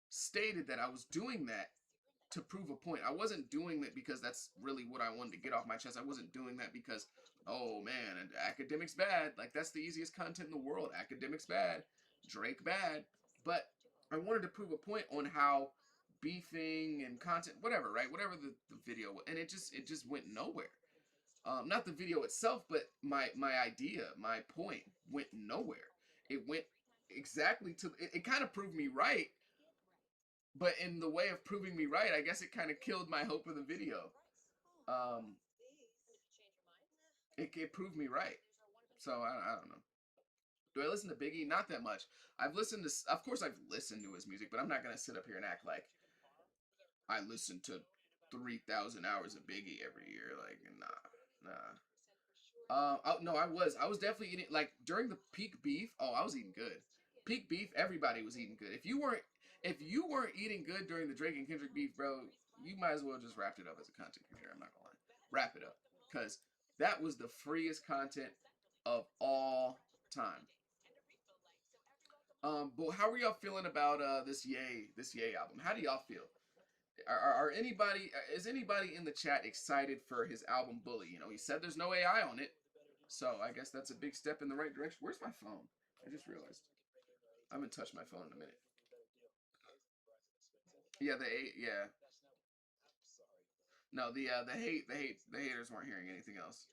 stated that I was doing that to prove a point. I wasn't doing that because that's really what I wanted to get off my chest. I wasn't doing that because, oh man, academics bad. Like, that's the easiest content in the world. Academics bad, Drake bad. But I wanted to prove a point on how beefing and content, whatever, right? Whatever the video, and it just went nowhere. Not the video itself, but my idea, my point went nowhere. It went exactly to it kind of proved me right, but in the way of proving me right, I guess it kind of killed my hope of the video. Um, it proved me right. So I don't know. Do I listen to Biggie? Not that much. Of course, I've listened to his music, but I'm not gonna sit up here and act like I listen to 3,000 hours of Biggie every year. Like, nah, nah. No, I was definitely eating like during the peak beef. Oh, I was eating good. Peak beef, everybody was eating good. If you weren't eating good during the Drake and Kendrick beef, bro, you might as well just wrap it up as a content creator. I'm not gonna lie, wrap it up because that was the freest content of all time. But how are y'all feeling about this Ye album? How do y'all feel? Are anybody is anybody in the chat excited for his album Bully? He said there's no AI on it, so I guess that's a big step in the right direction. Where's my phone? I just realized I haven't touched my phone in a minute. Yeah, yeah. No, the haters weren't hearing anything else.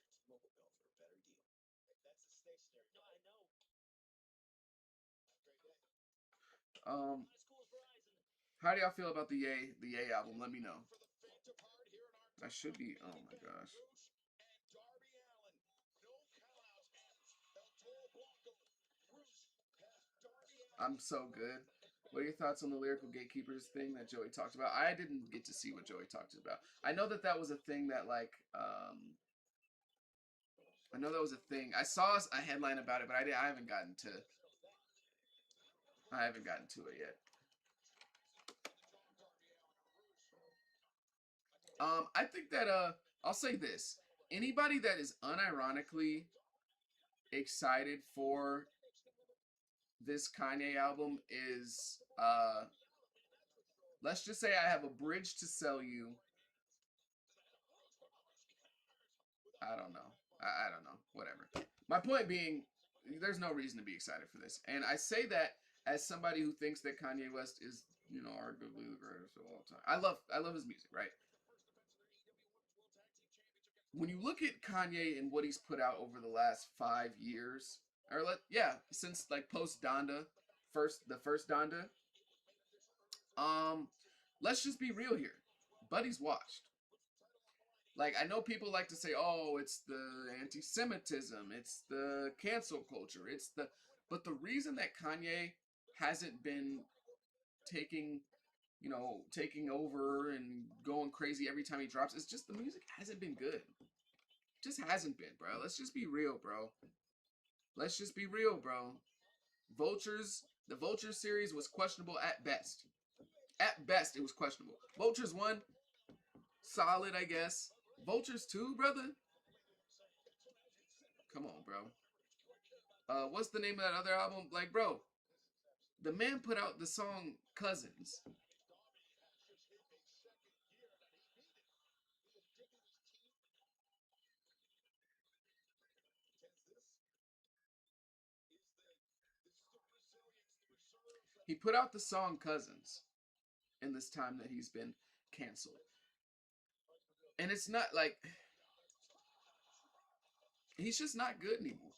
Um, how do y'all feel about the Ye album? Let me know. I should be. Oh my gosh. I'm so good. What are your thoughts on the lyrical gatekeepers thing that Joey talked about? I didn't get to see what Joey talked about. I know that that was a thing that I know that was a thing. I saw a headline about it, but I haven't gotten to it yet. I think that I'll say this. Anybody that is unironically excited for this Kanye album is let's just say I have a bridge to sell you. I don't know. I don't know. Whatever. My point being, there's no reason to be excited for this. And I say that as somebody who thinks that Kanye West is, arguably the greatest of all time. I love his music, right? when you look at Kanye and what he's put out over the last 5 years, or since like post Donda, the first Donda, um, let's just be real here. Buddy's washed. Like I know people like to say, "Oh, it's the anti-Semitism, it's the cancel culture, it's the," but the reason that Kanye hasn't been taking, taking over and going crazy every time he drops is just the music hasn't been good. Just hasn't been, bro. Let's just be real, bro. Let's just be real, bro. The Vulture series was questionable at best. At best, it was questionable. Vultures 1, solid, I guess. Vultures 2, brother? Come on, bro. What's the name of that other album? Like, bro, the man put out the song Cousins. He put out the song Cousins in this time that he's been canceled. And it's not like he's just not good anymore.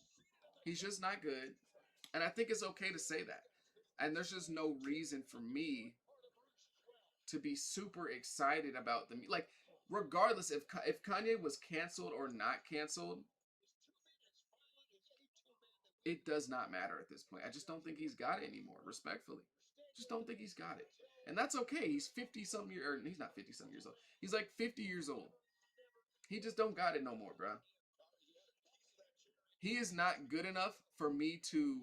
He's just not good. And I think it's okay to say that. And there's just no reason for me to be super excited about them. Like, regardless if Kanye was canceled or not canceled, it does not matter at this point. I just don't think he's got it anymore. Respectfully, just don't think he's got it, and that's okay. He's 50 some years. Or he's not 50 some years old. He's like 50 years old. He just don't got it no more, bro. He is not good enough for me to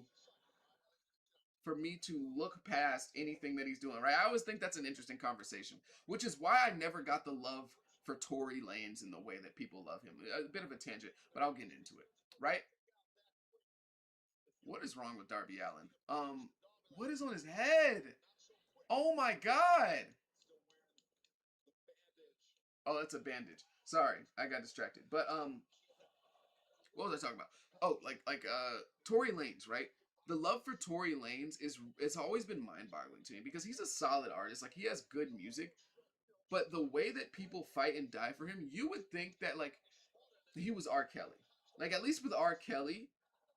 look past anything that he's doing, right? I always think that's an interesting conversation, which is why I never got the love for Tory Lanez in the way that people love him. A bit of a tangent, but I'll get into it, right? What is wrong with Darby Allin? What is on his head? Oh my god! Oh, that's a bandage. Sorry, I got distracted. But what was I talking about? Oh, Tory Lanez, right? The love for Tory Lanez is it's always been mind-boggling to me because he's a solid artist. Like he has good music, but the way that people fight and die for him, you would think that like he was R. Kelly. Like at least with R. Kelly,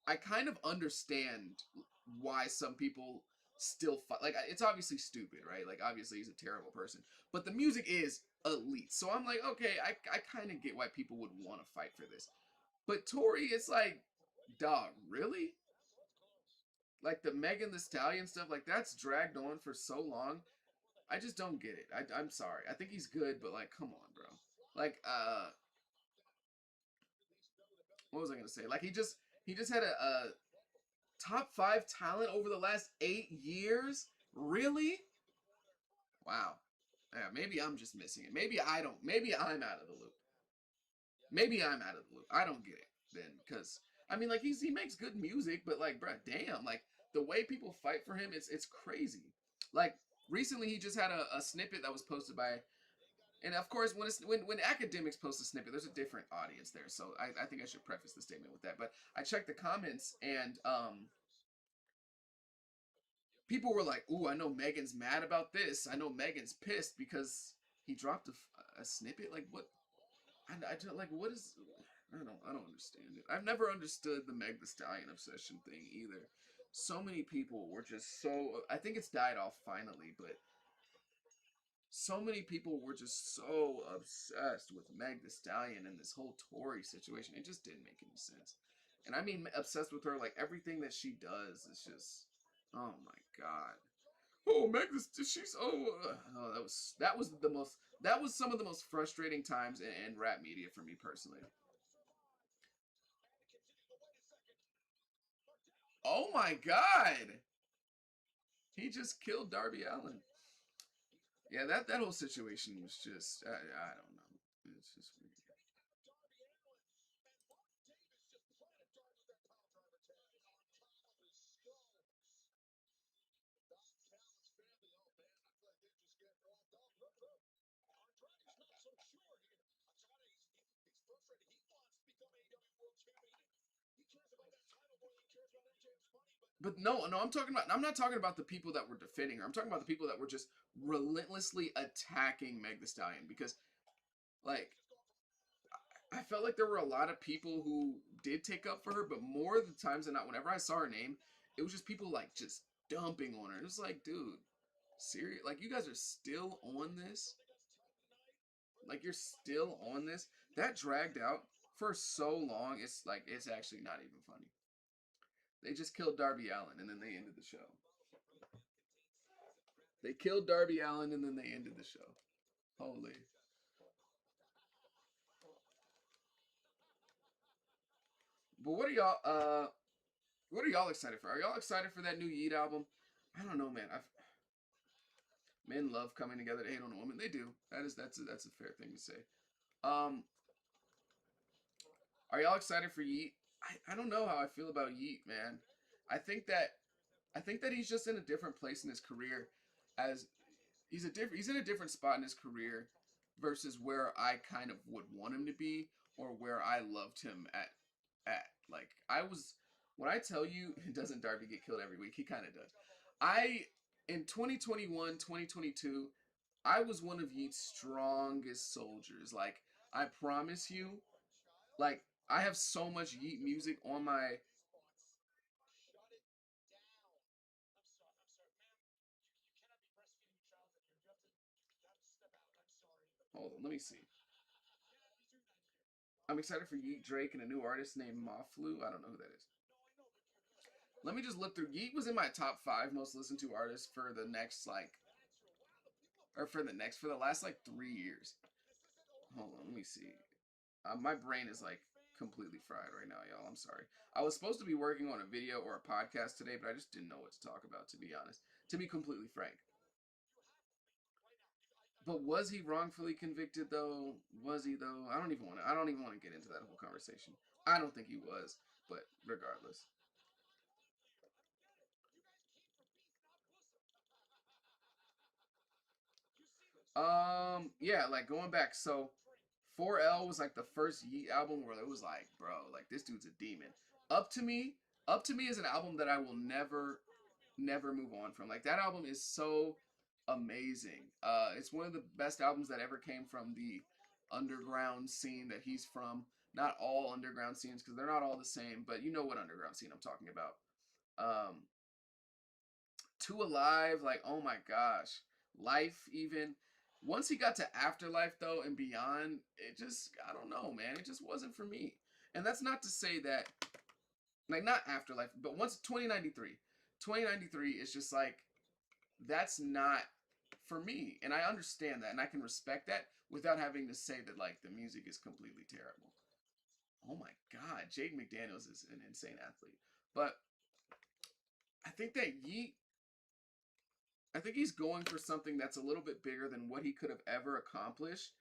I kind of understand why some people still fight. Like it's obviously stupid, right? Like obviously he's a terrible person, but the music is elite. So I'm like, okay, I kind of get why people would want to fight for this. But Tory, it's like, dog, really? Like the Megan the Stallion stuff, like that's dragged on for so long. I just don't get it. I'm sorry. I think he's good, but like, come on, bro. Like, what was I gonna say? Like he just had a top 5 talent over the last 8 years. Really? Wow. Yeah, maybe I'm just missing it. Maybe I don't. Maybe I'm out of the loop. Maybe I'm out of the loop. I don't get it then, because I mean, like he makes good music, but like, bruh, damn, like the way people fight for him, it's crazy. Like recently, he just had a snippet that was posted by, and of course, when academics post a snippet, there's a different audience there. So I think I should preface the statement with that. But I checked the comments, and people were like, "Ooh, I know Megan's mad about this. I know Megan's pissed because he dropped a snippet. Like what? I don't like what is. I don't understand it. I've never understood the Meg the Stallion obsession thing either. So many people were just so. I think it's died off finally, but so many people were just so obsessed with Meg the Stallion and this whole Tory situation. It just didn't make any sense. And I mean obsessed with her, like everything that she does is just, oh my god. Oh, Meg, she's oh, that was some of the most frustrating times in rap media for me personally. Oh my god, he just killed Darby Allin. Yeah, that whole situation was just I don't know. It's just weird. But no, no, I'm not talking about the people that were defending her. I'm talking about the people that were just relentlessly attacking Meg the Stallion because like I felt like there were a lot of people who did take up for her, but more of the times than not, whenever I saw her name, it was just people like just dumping on her. It was like, dude, serious? Like you guys are still on this? Like you're still on this? That dragged out for so long. It's like it's actually not even funny. They just killed Darby Allin and then they ended the show. They killed Darby Allin and then they ended the show. Holy. But what are y'all excited for? Are y'all excited for that new Yeet album? I don't know, man. Men love coming together to hate on a woman. They do. That's a fair thing to say. Um, are y'all excited for Yeet? I don't know how I feel about Yeet, man. I think that I think that he's just in a different place in his career, as he's in a different spot in his career versus where I kind of would want him to be or where I loved him at. Like I was when I tell you doesn't Darby get killed every week, he kind of does. I in 2021, 2022, I was one of Yeat's strongest soldiers. Like I promise you, like I have so much Yeet music on my. Hold on, let me see. I'm excited for Yeet, Drake, and a new artist named Maflu. I don't know who that is. Let me just look through. Yeet was in my top 5 most listened to artists for the next for the last like 3 years. Hold on, let me see. My brain is like completely fried right now, y'all. I'm sorry. I was supposed to be working on a video or a podcast today, but I just didn't know what to talk about. To be honest, to be completely frank. But was he wrongfully convicted though? Was he though? I don't even want to. I don't even want to get into that whole conversation. I don't think he was, but regardless. Yeah, like going back. So 4L was like the first Yeet album where it was like, bro, like this dude's a demon. Up to me, Up to Me is an album that I will never move on from. Like that album is so amazing. It's one of the best albums that ever came from the underground scene that he's from. Not all underground scenes because they're not all the same, but you know what underground scene I'm talking about. Um, Two Alive, like oh my gosh, Life even. Once he got to Afterlife though and beyond, it just I don't know, man. It just wasn't for me. And that's not to say that like not Afterlife, but once 2093. 2093 is just like that's not for me. And I understand that and I can respect that without having to say that like the music is completely terrible. Oh my god, Jade McDaniels is an insane athlete. But I think that Yeet I think he's going for something that's a little bit bigger than what he could have ever accomplished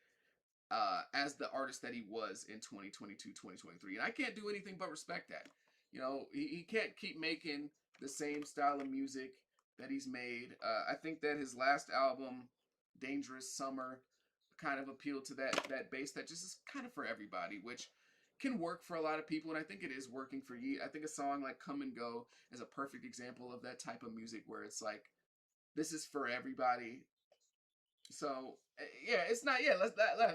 as the artist that he was in 2022, 2023. And I can't do anything but respect that. You know, he can't keep making the same style of music that he's made. I think that his last album, Dangerous Summer, kind of appealed to that base that just is kind of for everybody, which can work for a lot of people, and I think it is working for you. I think a song like Come and Go is a perfect example of that type of music where it's like this is for everybody. So yeah, it's not. Yeah,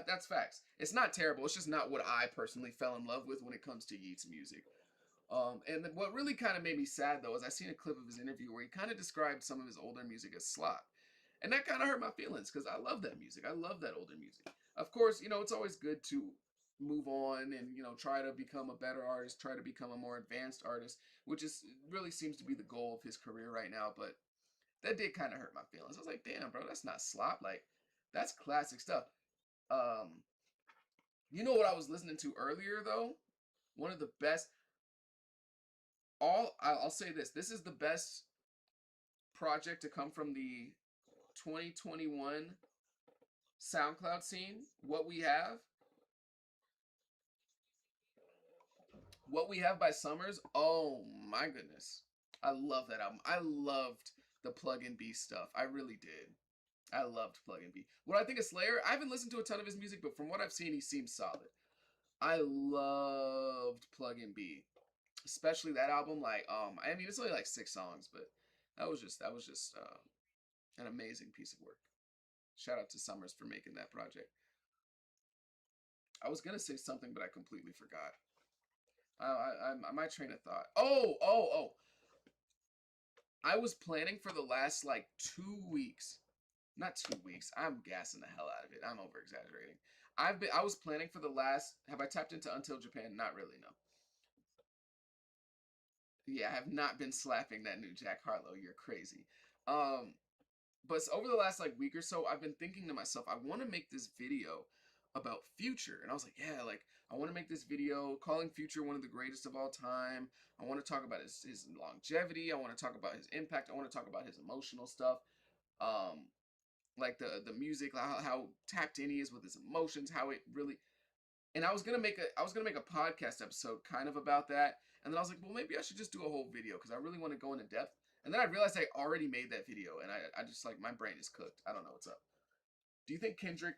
that's facts. It's not terrible. It's just not what I personally fell in love with when it comes to Yeats music. And what really kind of made me sad though is I seen a clip of his interview where he kind of described some of his older music as slop, and that kind of hurt my feelings because I love that music. I love that older music. Of course, you know it's always good to move on and you know try to become a better artist, try to become a more advanced artist, which is really seems to be the goal of his career right now. But that did kind of hurt my feelings. I was like, damn, bro, that's not slop. Like, that's classic stuff. Um, you know what I was listening to earlier though? One of the best. I'll say this. This is the best project to come from the 2021 SoundCloud scene. What we have by Summers. Oh my goodness, I love that album. I loved the Plug and B stuff. I really did. I loved Plug and B. What I think of Slayer, I haven't listened to a ton of his music, but from what I've seen, he seems solid. I loved Plug and B, especially that album. Like, I mean, it's only like 6 songs, but that was just an amazing piece of work. Shout out to Summers for making that project. was gonna say something, but I completely forgot. My train of thought. Oh. I was planning for the last like 2 weeks. Not 2 weeks. I'm gassing the hell out of it. I'm over exaggerating. I was planning for the last. Have I tapped into Until Japan? Not really. No. Yeah, I have not been slapping that new Jack Harlow. You're crazy. Um, but over the last like week or so, I've been thinking to myself, I want to make this video about Future, and I was like, yeah, like I want to make this video calling Future one of the greatest of all time. I want to talk about his longevity. I want to talk about his impact. I want to talk about his emotional stuff. Um, like the music, how tapped in he is with his emotions, how it really. And I was gonna make a podcast episode kind of about that, and then I was like, well, maybe I should just do a whole video because I really want to go into depth. And then I realized I already made that video, and I just like my brain is cooked. I don't know what's up. Do you think Kendrick?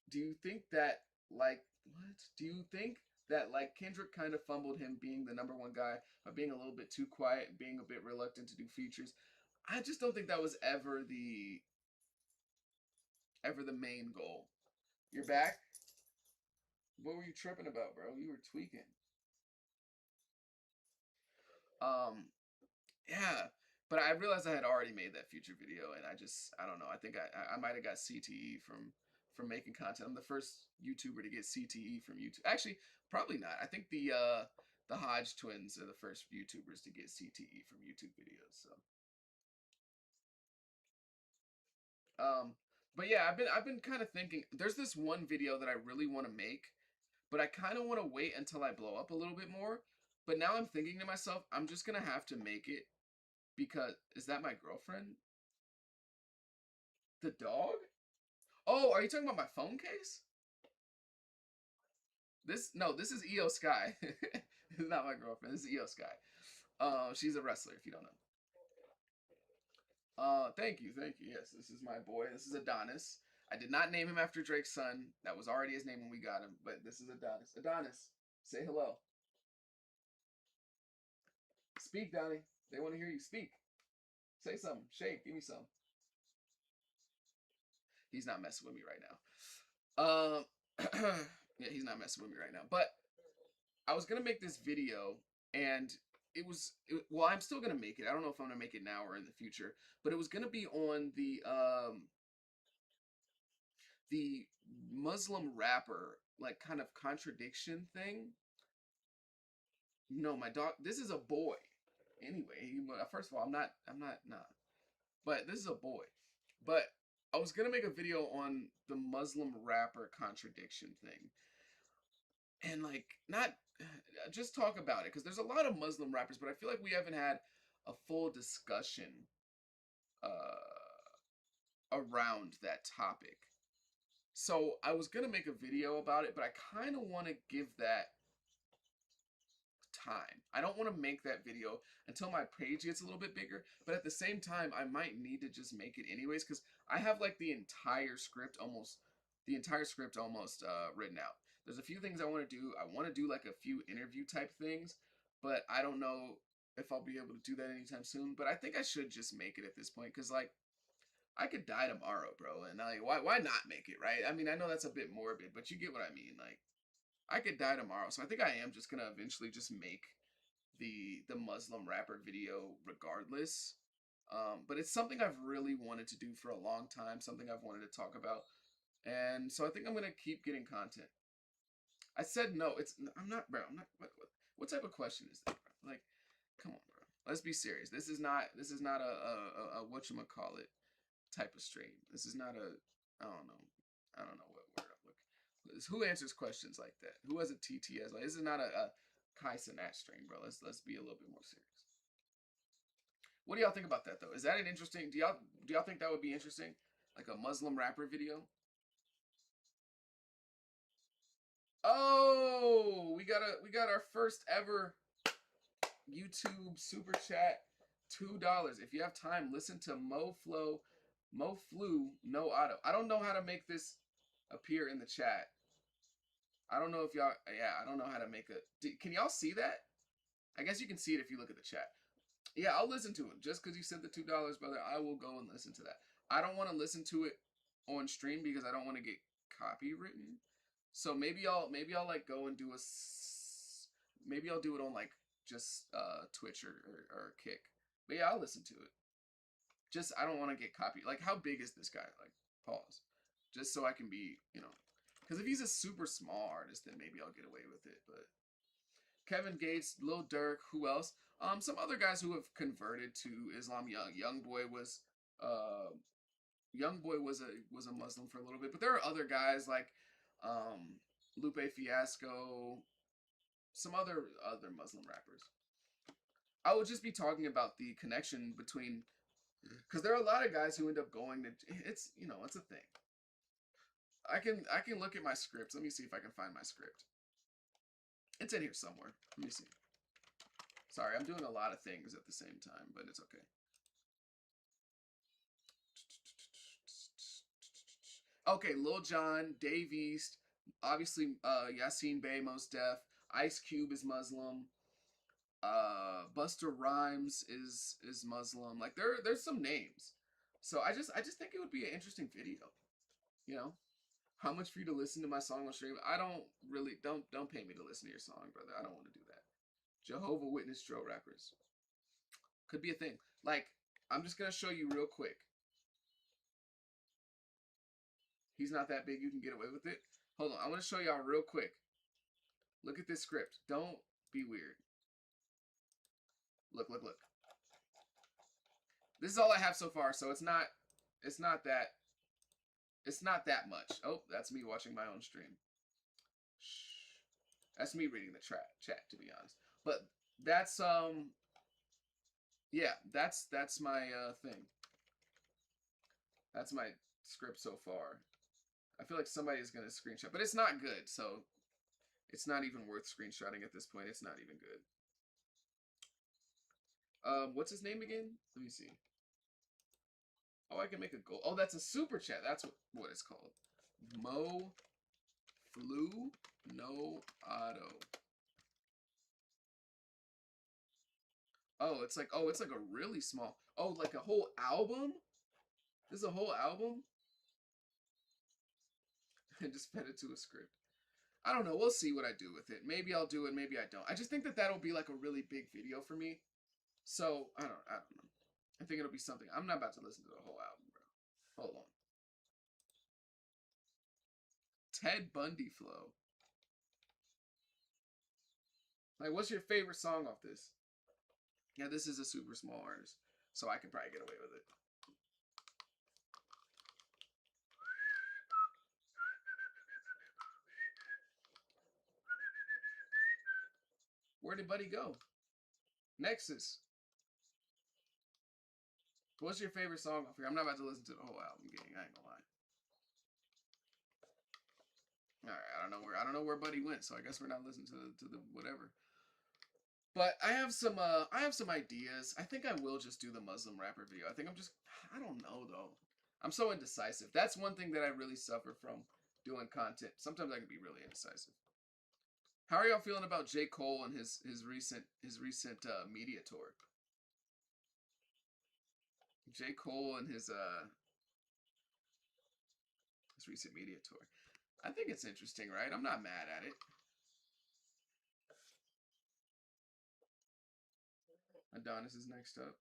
Do you think that like what? Do you think that like Kendrick kind of fumbled him being the number one guy by being a little bit too quiet and being a bit reluctant to do features? I just don't think that was ever the main goal. You're back. What were you tripping about, bro? You were tweaking. Um, yeah, but I realized I had already made that Future video, and I don't know. I think I might have got CTE from making content. I'm the first YouTuber to get CTE from YouTube. Actually, probably not. I think the Hodge twins are the first YouTubers to get CTE from YouTube videos. So, um, but yeah, I've been kind of thinking. There's this one video that I really want to make, but I kind of want to wait until I blow up a little bit more. But now I'm thinking to myself, I'm just gonna have to make it because is that my girlfriend? The dog? Oh, are you talking about my phone case? This is EO Sky. This is not my girlfriend. This is EO Sky. She's a wrestler. If you don't know. Thank you, thank you. Yes, this is my boy. This is Adonis. I did not name him after Drake's son. That was already his name when we got him. But this is Adonis. Adonis, say hello. Speak, Donnie. They want to hear you speak. Say something. Shake. Give me some. He's not messing with me right now. Yeah, he's not messing with me right now. But I was gonna make this video, and well, I'm still gonna make it. I don't know if I'm gonna make it now or in the future, but it was gonna be on the Muslim rapper like kind of contradiction thing. No, my dog. This is a boy. Anyway, first of all, I'm not nah. But this is a boy. But I was gonna make a video on the Muslim rapper contradiction thing, and like not just talk about it because there's a lot of Muslim rappers, but I feel like we haven't had a full discussion around that topic. So I was gonna make a video about it, but I kind of want to give that time. I don't want to make that video until my page gets a little bit bigger, but at the same time, I might need to just make it anyways because I have like the entire script almost written out. There's a few things I want to do. I want to do like a few interview type things, but I don't know if I'll be able to do that anytime soon. But I think I should just make it at this point because like I could die tomorrow, bro, and like why not make it, right? I mean, I know that's a bit morbid, but you get what I mean. Like I could die tomorrow, so I think I am just gonna eventually just make the Muslim rapper video regardless. But it's something I've really wanted to do for a long time, something I've wanted to talk about, and so I think I'm gonna keep getting content. I said no. I'm not, bro. I'm not. What type of question is that, bro? Like, come on, bro. Let's be serious. This is not a whatchamacallit type of stream. This is not a I don't know. I don't know what word I'm looking. Who answers questions like that? Who has a TTS? Like this is not a Kai Cenat stream, bro. Let's be a little bit more serious. What do y'all think about that though? Is that an interesting? Do y'all think that would be interesting? Like a Muslim rapper video? Oh, we got our first ever YouTube super chat, $2. If you have time, listen to Mo Flu, No Auto. I don't know how to make this appear in the chat. I don't know if y'all, yeah, I don't know how to make a. Can y'all see that? I guess you can see it if you look at the chat. Yeah, I'll listen to it. Just because you said the $2, brother, I will go and listen to that. I don't want to listen to it on stream because I don't want to get copywritten. So maybe I'll like go and do maybe I'll do it on like just Twitch or Kick. But yeah, I'll listen to it. Just I don't want to get copied. Like how big is this guy? Like pause. Just so I can be, because if he's a super small artist, then maybe I'll get away with it. But Kevin Gates, Lil Durk, who else? Some other guys who have converted to Islam. Uh, Young Boy was a Muslim for a little bit, but there are other guys like Lupe Fiasco, some other Muslim rappers. I would just be talking about the connection between, because there are a lot of guys who end up going to, it's a thing. I can look at my scripts. Let me see if I can find my script. It's in here somewhere. Let me see. Sorry, I'm doing a lot of things at the same time, but it's okay. Okay, Lil Jon, Dave East, obviously Yassine Bey, Mos Def, Ice Cube is Muslim. Buster Rhymes is Muslim. Like there's some names. So I just think it would be an interesting video. You know, how much for you to listen to my song on stream? I don't really don't pay me to listen to your song, brother. I don't want to do that. Jehovah Witness drill rappers could be a thing. Like I'm just gonna show you real quick. He's not that big. You can get away with it. Hold on. I want to show y'all real quick. Look at this script. Don't be weird. Look, look, look. This is all I have so far, so it's not that much. Oh, that's me watching my own stream. Shh. That's me reading the chat, to be honest. But that's yeah, that's my thing. That's my script so far. I feel like somebody is gonna screenshot, but it's not good, so it's not even worth screenshotting at this point. It's not even good. What's his name again? Let me see. Oh, I can make a goal. Oh, that's a super chat. That's what it's called. Mo Flu No Auto. Oh, it's like a really small. Oh, like a whole album? This is a whole album? And just fed it to a script. I don't know. We'll see what I do with it. Maybe I'll do it. Maybe I don't. I just think that that'll be like a really big video for me. So I don't know. I think it'll be something. I'm not about to listen to the whole album, bro. Hold on. Ted Bundy flow. Like, what's your favorite song off this? Yeah, this is a super small artist, so I can probably get away with it. Where did Buddy go? Nexus. What's your favorite song off here? I'm not about to listen to the whole album, gang. I ain't gonna lie. All right, I don't know where Buddy went, so I guess we're not listening to the whatever. But I have some ideas. I think I will just do the Muslim rapper video. I don't know though. I'm so indecisive. That's one thing that I really suffer from doing content. Sometimes I can be really indecisive. How are y'all feeling about J. Cole and his recent media tour? J. Cole and his recent media tour. I think it's interesting, right? I'm not mad at it. Adonis is next up.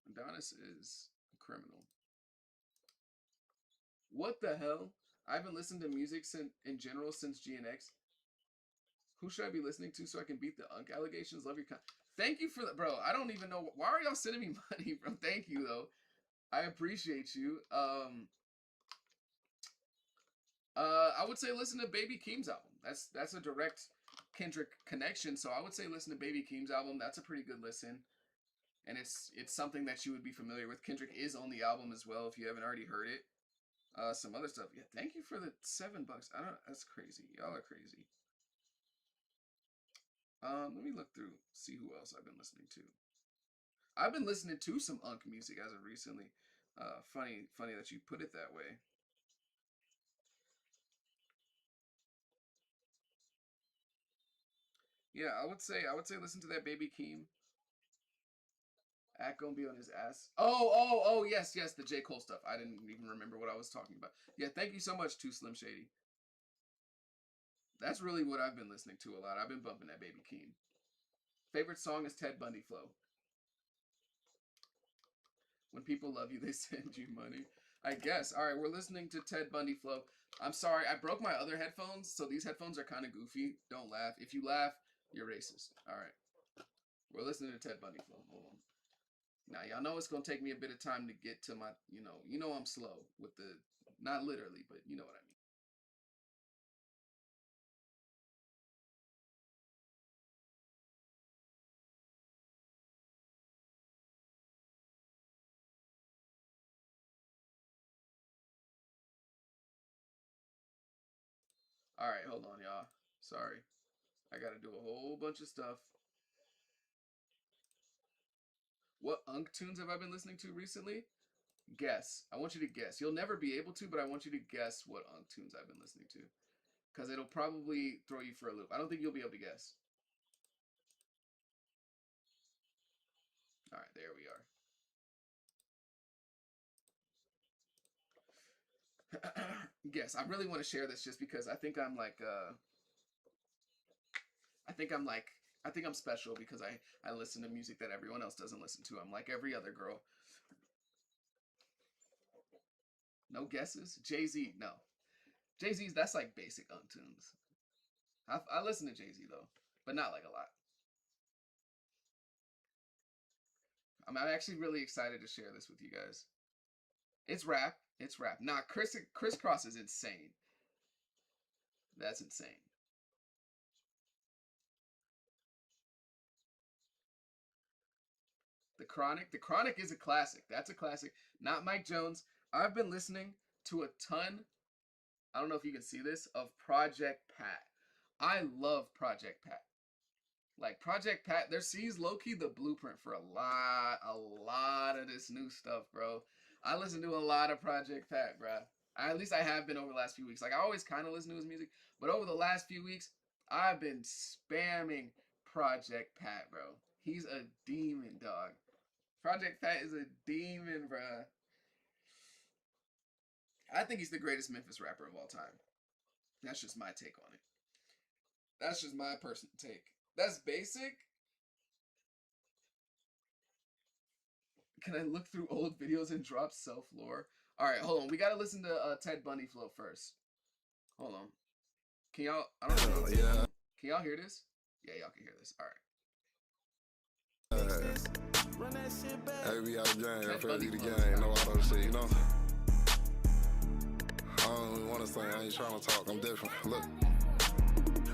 Adonis is a criminal. What the hell? I haven't listened to music in general since GNX. Who should I be listening to so I can beat the Unk allegations? Love your Thank you for that, bro. I don't even know why are y'all sending me money, bro. Thank you though. I appreciate you. I would say listen to Baby Keem's album. That's a direct Kendrick connection. So I would say listen to Baby Keem's album. That's a pretty good listen, and it's something that you would be familiar with. Kendrick is on the album as well if you haven't already heard it. Some other stuff. Yeah, thank you for the $7. I don't. That's crazy. Y'all are crazy. Let me look through, see who else I've been listening to. I've been listening to some Unk music as of recently. Funny that you put it that way. Yeah, I would say listen to that Baby Keem. Act gonna be on his ass. Oh, yes, the J. Cole stuff. I didn't even remember what I was talking about. Yeah, thank you so much, Too Slim Shady. That's really what I've been listening to a lot. I've been bumping that Baby Keem. Favorite song is Ted Bundy Flow. When people love you, they send you money. I guess. All right, we're listening to Ted Bundy Flow. I'm sorry, I broke my other headphones, so these headphones are kind of goofy. Don't laugh. If you laugh, you're racist. All right, we're listening to Ted Bundy Flow. Hold on. Now y'all know it's gonna take me a bit of time to get to my, you know I'm slow with the, not literally, but you know what I mean. All right, hold on, y'all. Sorry, I gotta do a whole bunch of stuff. What Unk tunes have I been listening to recently? Guess. I want you to guess. You'll never be able to, but I want you to guess what Unk tunes I've been listening to. Because it'll probably throw you for a loop. I don't think you'll be able to guess. All right, there we are. Guess. I really want to share this just because I think I'm like, I think I'm like, I think I'm special because I listen to music that everyone else doesn't listen to. I'm like every other girl. No guesses? Jay-Z, no. Jay-Z's, that's like basic Unk tunes. I listen to Jay-Z though, but not like a lot. I'm actually really excited to share this with you guys. It's rap. It's rap. Nah, Crisscross is insane. That's insane. The Chronic. The Chronic is a classic. That's a classic. Not Mike Jones. I've been listening to a ton. I don't know if you can see this of Project Pat. I love Project Pat. Like Project Pat, he's low key the blueprint for a lot of this new stuff, bro. I listen to a lot of Project Pat, bro. At least I have been over the last few weeks. Like I always kind of listen to his music, but over the last few weeks, I've been spamming Project Pat, bro. He's a demon, dog. Project Pat is a demon, bro. I think he's the greatest Memphis rapper of all time. That's just my take on it. That's just my personal take. That's basic. Can I look through old videos and drop self lore? All right, hold on. We gotta listen to Ted Bundy flow first. Hold on. Can y'all? I don't know. Yeah. Can y'all hear this? Yeah, y'all can hear this. All right. Hey, we out the game. I feel like the game. No auto shit, you know. I don't even want to sing. I ain't trying to talk. I'm different. Look.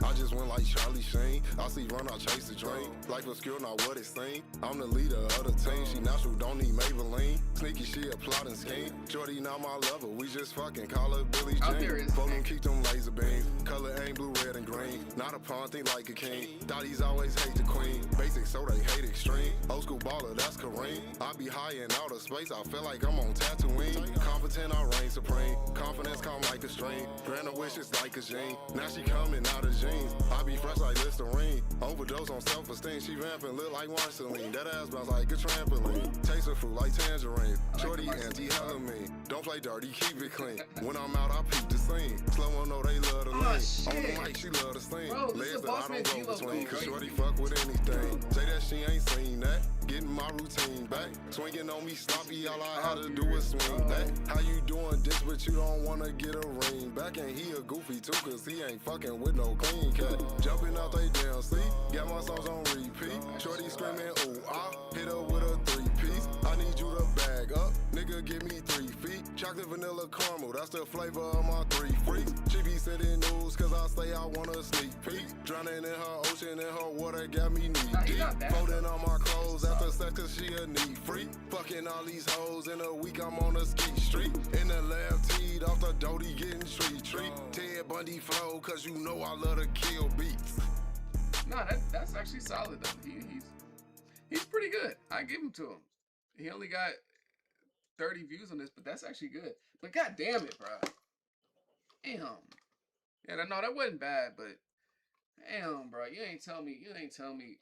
I just went like Charlie Sheen. I see run, I chase the dream. Life obscure, not what it seems. I'm the leader of the team. She natural, don't need Maybelline. Sneaky, she a plotting scheme. Shorty not my lover, we just fucking call her Billie Jean. Phone keep them laser beams. Color ain't blue, red, and green. Not a pawn, think like a king. Thotties always hate the queen. Basic, so they hate extreme. Old school baller, that's Kareem. I be high in outer space, I feel like I'm on Tatooine. Competent, I reign supreme. Confidence come like a stream. Grant her wishes like a gene. Now she coming out of jeans. I be fresh like Listerine. Overdose on self-esteem. She vamping, look like Marceline. That ass bounce like a trampoline. Taste of fruit like tangerine. Shorty anti-Halloween. Don't play dirty, keep it clean. When I'm out, I peep the scene. Slow on know they love to lean. On the mic, she love to sing. Legs that I don't go between. Cause shorty fuck with anything. Say that she ain't seen that. Getting my routine back. Swinging on me sloppy, all I had to do was swing back. How you doing this, but you don't wanna get a ring back? And he a goofy too, cause he ain't fucking with no clean cat. Jumping out they damn seat, got my songs on repeat. Shorty screaming, ooh, ah, hit her with a 3-piece. I need you to bag up, nigga give me 3 feet. Chocolate vanilla caramel, that's the flavor of my 3 freaks. She be sending news, cause I say I want a sneak peek. Drowning in her ocean, and her water got me knee deep. Folding on my clothes after sex, cause she a neat freak. Fucking all these hoes in a week, I'm on a ski street. In the left teed, off the doty, getting treat. Ted Bundy flow, cause you know I love to kill beats. No, that's actually solid though. He's pretty good. I give him to him. He only got 30 views on this, but that's actually good. But god damn it, bro. Damn. Yeah, no, that wasn't bad, but damn, bro. You ain't tell me. You told me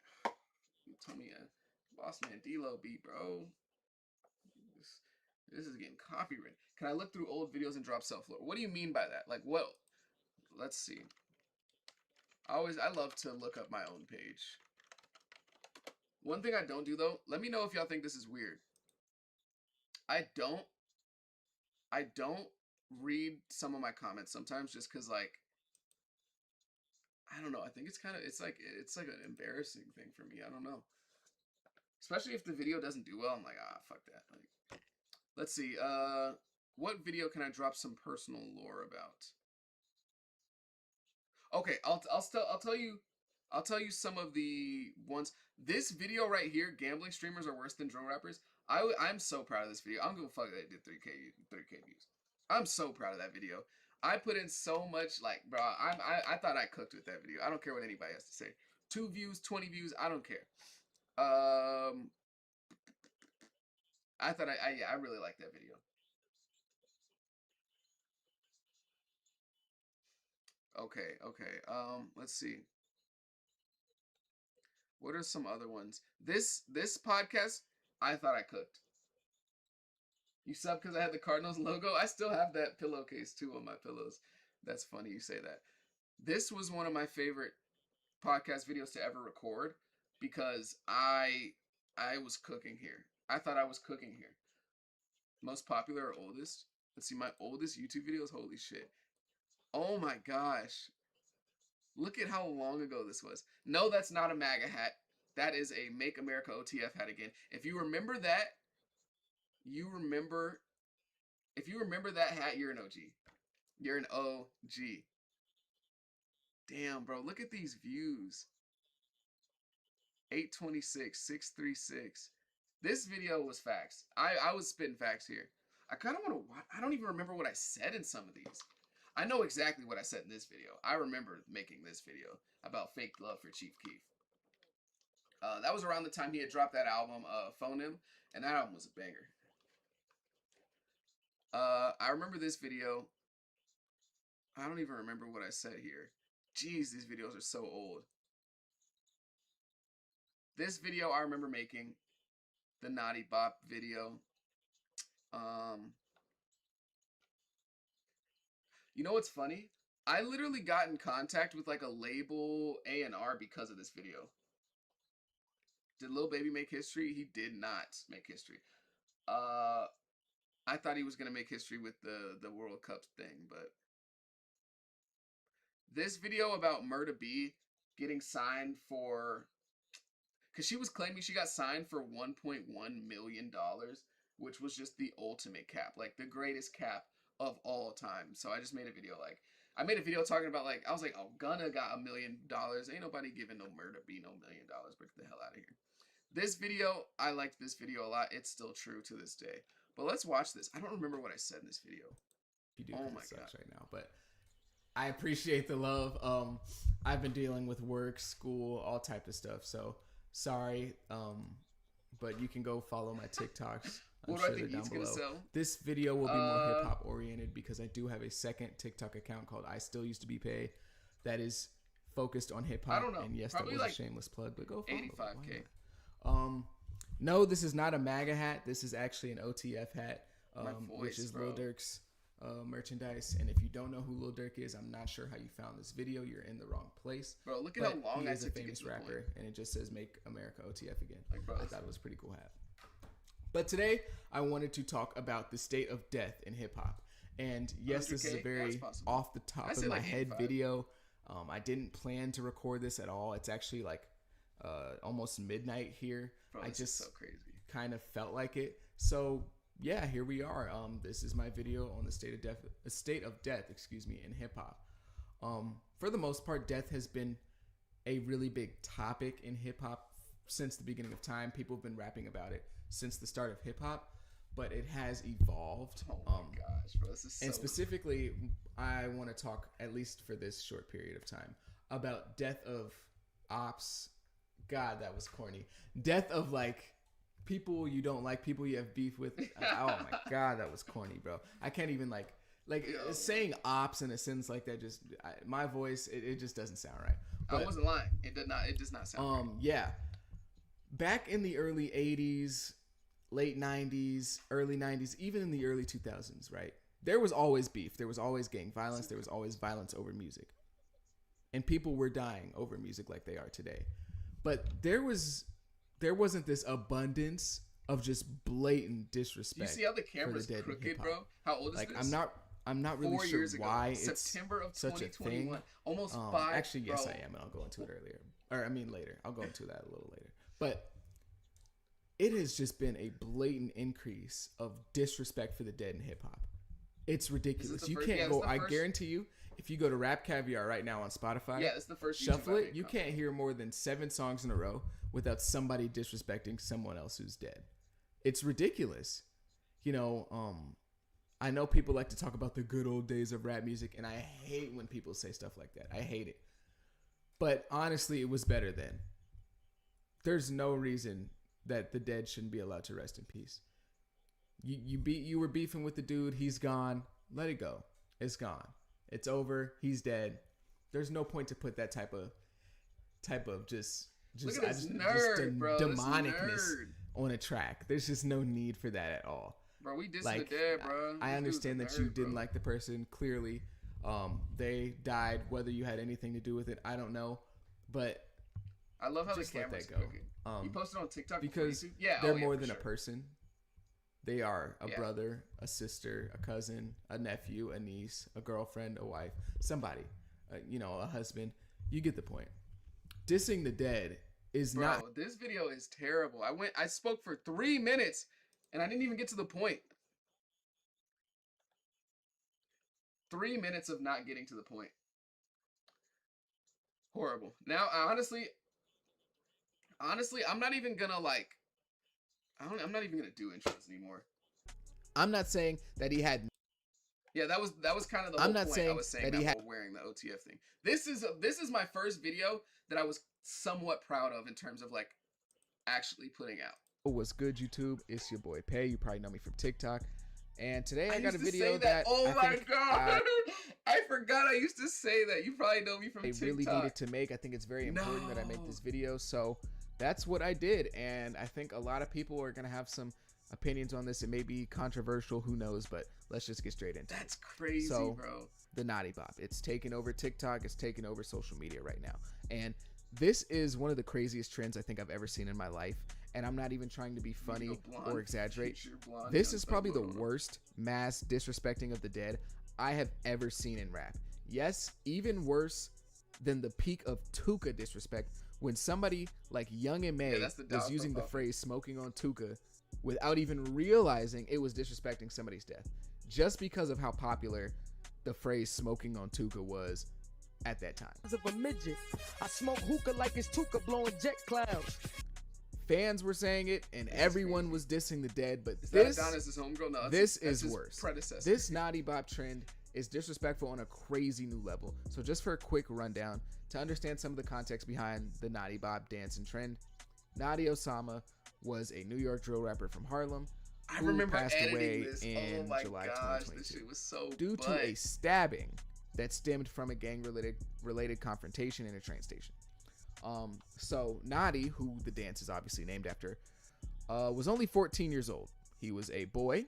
Boss Man D-Lo beat, bro. This is getting copyrighted. Can I look through old videos and drop self-lore? What do you mean by that? Like what? Let's see. I love to look up my own page. One thing I don't do though, let me know if y'all think this is weird. I don't read some of my comments sometimes just cuz like I don't know, I think it's like an embarrassing thing for me. I don't know. Especially if the video doesn't do well, I'm like, fuck that. Like, let's see. What video can I drop some personal lore about? Okay, I'll tell you some of the ones. This video right here, gambling streamers are worse than drill rappers. I'm so proud of this video. I don't give a fuck that it did 3K views. I'm so proud of that video. I put in so much, like, bro. I thought I cooked with that video. I don't care what anybody has to say. 2 views, 20 views. I don't care. I thought I really liked that video. Okay. Let's see. What are some other ones? This podcast, I thought I cooked. You sub because I had the Cardinals logo. I still have that pillowcase too on my pillows. That's funny you say that. This was one of my favorite podcast videos to ever record because I was cooking here. I thought I was cooking here. Most popular or oldest? Let's see, my oldest YouTube videos. Holy shit. Oh my gosh. Look at how long ago this was. No, that's not a MAGA hat. That is a Make America OTF hat again. If you remember that, if you remember that hat, you're an OG. You're an OG. Damn, bro, look at these views. 826, 636. This video was facts. I was spitting facts here. I kind of want to watch. I don't even remember what I said in some of these. I know exactly what I said in this video. I remember making this video about fake love for Chief Keef. That was around the time he had dropped that album, Phone Him, and that album was a banger. I remember this video. I don't even remember what I said here. Jeez, these videos are so old. This video I remember making, the Naughty Bop video. You know what's funny? I literally got in contact with like a label A&R because of this video. Did Lil Baby make history? He did not make history. I thought he was gonna make history with the World Cup thing, but this video about Murda B getting signed for, because she was claiming she got signed for $1.1 million, which was just the ultimate cap, like the greatest cap of all time. So I just made a video I made a video talking about I was like, oh, Gunna got $1 million. Ain't nobody giving no Murda B no $1 million. Break the hell out of here. This video, I liked this video a lot. It's still true to this day. But let's watch this. I don't remember what I said in this video. You do, oh my god, right now, but I appreciate the love. I've been dealing with work, school, all type of stuff. So sorry, but you can go follow my TikToks. What do I think he's gonna sell? This video will be more hip hop oriented because I do have a second TikTok account called I Still Used to Be Paid that is focused on hip hop. I don't know. And yes, probably that was a shameless plug, but go follow. 85K. No, this is not a MAGA hat. This is actually an OTF hat, which is Lil Durk's merchandise. And if you don't know who Lil Durk is, I'm not sure how you found this video. You're in the wrong place. Bro, look at how long I took to get to the famous rapper, and it just says "Make America OTF again." Bro, I thought it was a pretty cool hat. But today, I wanted to talk about the state of death in hip hop. And yes, this is a very off the top of my head video. I didn't plan to record this at all. It's actually almost midnight here. Bro, I just so crazy. Kind of felt like it. So yeah, here we are. This is my video on the state of death, in hip hop. For the most part, death has been a really big topic in hip hop since the beginning of time. People have been rapping about it since the start of hip hop, but it has evolved. Oh my gosh, bro, this is so. And specifically, I want to talk, at least for this short period of time, about death of ops. God, that was corny. Death of people you don't like, people you have beef with. Oh my god, that was corny, bro. I can't even saying ops in a sentence like that. Just my voice, it just doesn't sound right. But, I wasn't lying. It does not sound right. Yeah. Back in the early 80s, late 90s, early 90s, even in the early 2000s, right? There was always beef. There was always gang violence. There was always violence over music. and people were dying over music like they are today. But there wasn't this abundance of just blatant disrespect. You see how the camera's crooked, bro? How old is like, this? I'm not really 4 sure years ago, why September of it's such a 2021. thing. Almost 5. Actually, yes, bro. I am, and I'll go into it later. I'll go into that a little later. But it has just been a blatant increase of disrespect for the dead in hip hop. It's ridiculous. You can't go. I guarantee you, if you go to Rap Caviar right now on Spotify, it's the first. Shuffle it. You can't hear more than 7 songs in a row without somebody disrespecting someone else who's dead. It's ridiculous. You know, I know people like to talk about the good old days of rap music, and I hate when people say stuff like that. I hate it. But honestly, it was better then. There's no reason that the dead shouldn't be allowed to rest in peace. You were beefing with the dude. He's gone. Let it go. It's gone. It's over. He's dead. There's no point to put that type of just look at this nerd, bro. Demonicness on a track. There's just no need for that at all. Bro, we dissing the dead, bro. I understand that you didn't like the person. Clearly, they died. Whether you had anything to do with it, I don't know. But I love how just the camera's let that cooking. You posted on TikTok because they're more than a person. They are a brother, a sister, a cousin, a nephew, a niece, a girlfriend, a wife, somebody, a husband. You get the point. Dissing the dead is not. Bro, this video is terrible. I spoke for 3 minutes and I didn't even get to the point. 3 minutes of not getting to the point. Horrible. Now, honestly, I'm not even gonna I'm not even gonna do intros anymore. I'm not saying that he had. Yeah, that was kind of the whole point. I was saying that he had wearing the OTF thing. This is my first video that I was somewhat proud of in terms of like actually putting out. What's good, YouTube? It's your boy Pay. You probably know me from TikTok. And today I got a video that. that Oh my god! I forgot I used to say that. You probably know me from TikTok. I really needed to make. I think it's very important that I make this video. So that's what I did, and I think a lot of people are gonna have some opinions on this. It may be controversial, who knows, but let's just get straight into it. That's crazy, bro. The Naughty Bop. It's taken over TikTok. It's taken over social media right now. And this is one of the craziest trends I think I've ever seen in my life. And I'm not even trying to be funny or exaggerate. This is probably the worst mass disrespecting of the dead I have ever seen in rap. Yes, even worse than the peak of Tuka disrespect when somebody like Young and May was using the phrase smoking on Tuka without even realizing it was disrespecting somebody's death, just because of how popular the phrase smoking on Tuka was at that time. Of a midget. I smoke hookah like it's Tuka blowing jet clouds. Fans were saying it, and everyone was dissing the dead, but this homegirl? No, this is worse. Predecessor. This Naughty Bop trend is disrespectful on a crazy new level. So just for a quick rundown, to understand some of the context behind the Naughty Bop dance and trend, Naughty Osama was a New York drill rapper from Harlem. I remember passed away this. in July 2022 this shit was so due to a stabbing that stemmed from a gang-related confrontation in a train station. So Naughty, who the dance is obviously named after, was only 14 years old. He was a boy,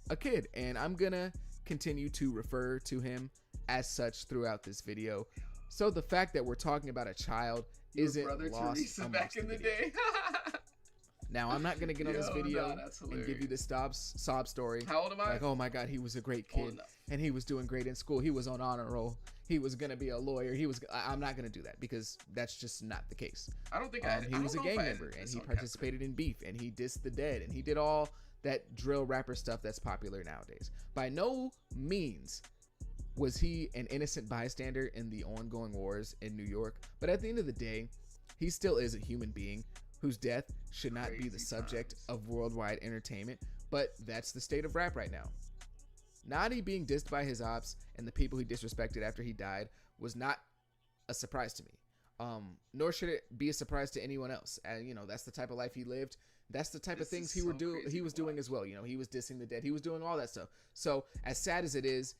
a kid, and I'm gonna continue to refer to him as such throughout this video. So the fact that we're talking about a child isn't lost Teresa back in the day. Now, I'm not going to get on this video and give you the sob story. How old am I? Like, oh my God, he was a great kid and he was doing great in school. He was on honor roll. He was going to be a lawyer. I'm not going to do that because that's just not the case. I don't think he was a gang member and he participated in beef and he dissed the dead and he did all that drill rapper stuff that's popular nowadays. By no means was he an innocent bystander in the ongoing wars in New York. But at the end of the day, he still is a human being whose death should not be the subject of worldwide entertainment, but that's the state of rap right now. Naughty being dissed by his ops and the people he disrespected after he died was not a surprise to me. Nor should it be a surprise to anyone else. And that's the type of life he lived. That's the type of things he was doing as well. He was dissing the dead. He was doing all that stuff. So as sad as it is,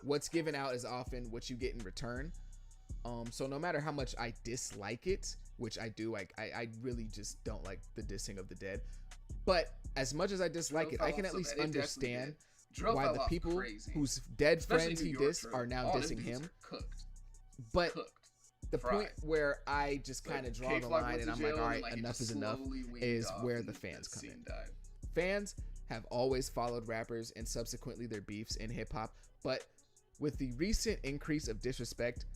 what's given out is often what you get in return. So no matter how much I dislike it, which I do, I really just don't like the dissing of the dead. But as much as I dislike it, I can at least understand why the people whose dead friends he dissed are now dissing him. But the fried. point where I just Like, kind of draw K the Flock line went and to I'm like, jail, all and, right, it enough just is enough, slowly waned is off, where and the fans come scene in. died. Fans have always followed rappers and subsequently their beefs in hip hop, but with the recent increase of disrespect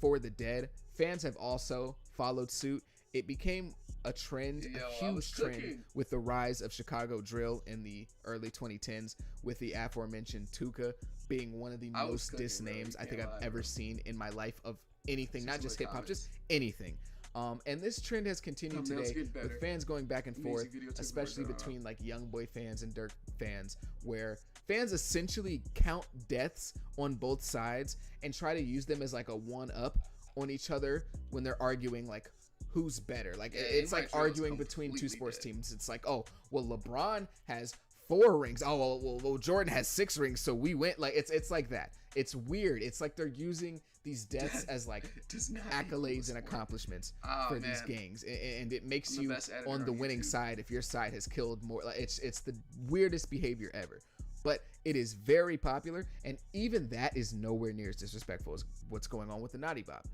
for the dead, fans have also followed suit. It became a trend, Yo, a I was huge trend cooking. with the rise of Chicago drill in the early 2010s, with the aforementioned Tuka being one of the I was most cooking, diss bro. names You I think can't I've lie, ever bro. seen in my life of anything, See not some just of the hip hop, just comments. anything. And this trend has continued Thumbnails today get better. with fans going back and Music forth, video took especially forever. between like YoungBoy fans and Dirk fans, where fans essentially count deaths on both sides and try to use them as like a one-up on each other when they're arguing like who's better. Like, Yeah, it's my like trail's arguing between two completely sports dead. teams. It's like, oh, well, LeBron has 4 rings. Oh, well, Jordan has 6 rings, so we went. Like, it's like that. It's weird. It's like they're using these deaths as like Does not equal accolades and sport. accomplishments Oh, for these man. gangs, and it makes I'm the you best editor on the on winning YouTube. side if your side has killed more. Like, it's the weirdest behavior ever, but it is very popular, and even that is nowhere near as disrespectful as what's going on with the Naughty Bop.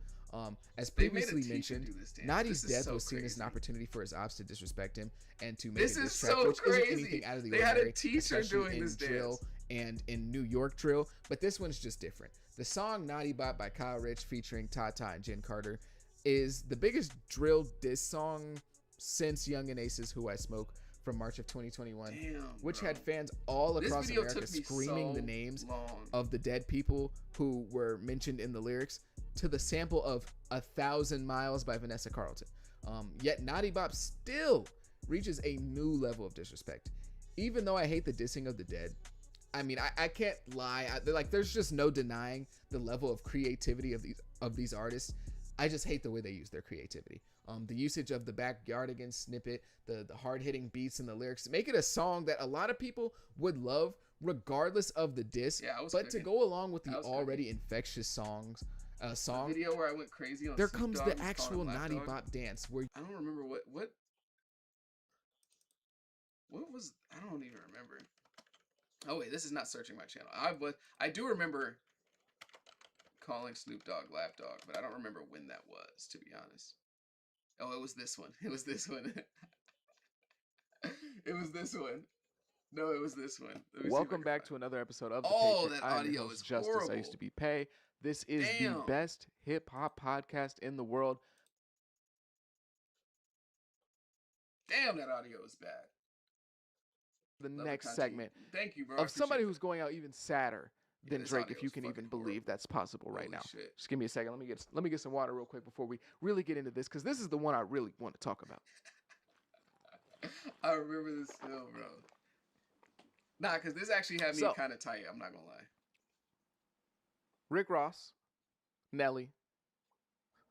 As They made a previously teacher mentioned, do this dance. Naughty's This is death so was seen as an crazy. opportunity for his ops to disrespect him and to make This a is diss track, so which crazy. isn't anything out of the They had a ordinary, teacher especially doing in this drill dance. and in New York drill, but this one's just different. The song Naughty Bop by Kyle Rich featuring Tata and Jen Carter is the biggest drill diss song since Young and Ace's Who I Smoke from March of 2021, Damn, which bro. had fans all This across video America took me screaming so the names long. of the dead people who were mentioned in the lyrics to the sample of 1,000 Miles by Vanessa Carlton. Yet Naughty Bop still reaches a new level of disrespect. Even though I hate the dissing of the dead, I mean, I can't lie. There's just no denying the level of creativity of these artists. I just hate the way they use their creativity. The usage of the backyardigans snippet, the hard-hitting beats and the lyrics, make it a song that a lot of people would love regardless of the diss. Yeah, I was but cooking. to go along with the I was already infectious song, The video where I went crazy on there Snoop comes Dogg the and calling actual him Naughty Lapdog. Bop dance where I don't remember what was. I don't even remember. Oh wait, this is not searching my channel. I do remember calling Snoop Dogg Lapdog, but I don't remember when that was, to be honest. Oh, it was this one. It was this one. It was this one. No, it was this one. Let me see if I Welcome can back find to another episode of The Oh, Patriot. that I am your audio host, is Justice. I horrible. used to be Pay. This is the Damn. best hip hop podcast in the world. Damn, that audio is bad. The Love next content. segment Thank you, bro. I of somebody appreciate who's going out even sadder Yeah, than this Drake, audio if you is can even fucking believe horrible. that's possible right Holy now. shit. Just give me a second. Let me get some water real quick before we really get into this, because this is the one I really want to talk about. I remember this still, bro. Nah, because this actually had me So- kind of tight. I'm not gonna lie. Rick Ross, Nelly,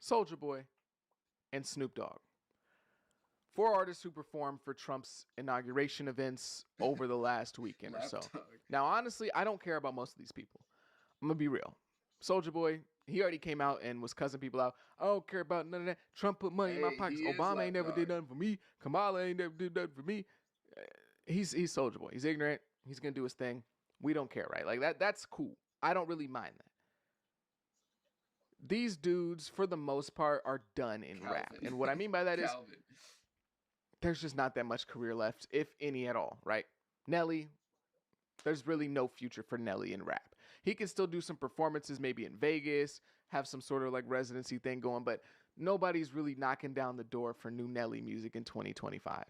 Soulja Boy, and Snoop Dogg. 4 artists who performed for Trump's inauguration events over the last weekend or so. Lapdog. Now, honestly, I don't care about most of these people. I'm going to be real. Soulja Boy, he already came out and was cussing people out. I don't care about none of that. Trump put money in my Hey, pockets. he is Obama ain't never Lapdog. did nothing for me. Kamala ain't never did nothing for me. He's Soulja Boy. He's ignorant. He's going to do his thing. We don't care, right? Like, that's cool. I don't really mind that. These dudes, for the most part, are done in rap. Calvin. And what I mean by that is Calvin. there's just not that much career left, if any at all, right? Nelly, there's really no future for Nelly in rap. He can still do some performances, maybe in Vegas, have some sort of like residency thing going, but nobody's really knocking down the door for new Nelly music in 2025.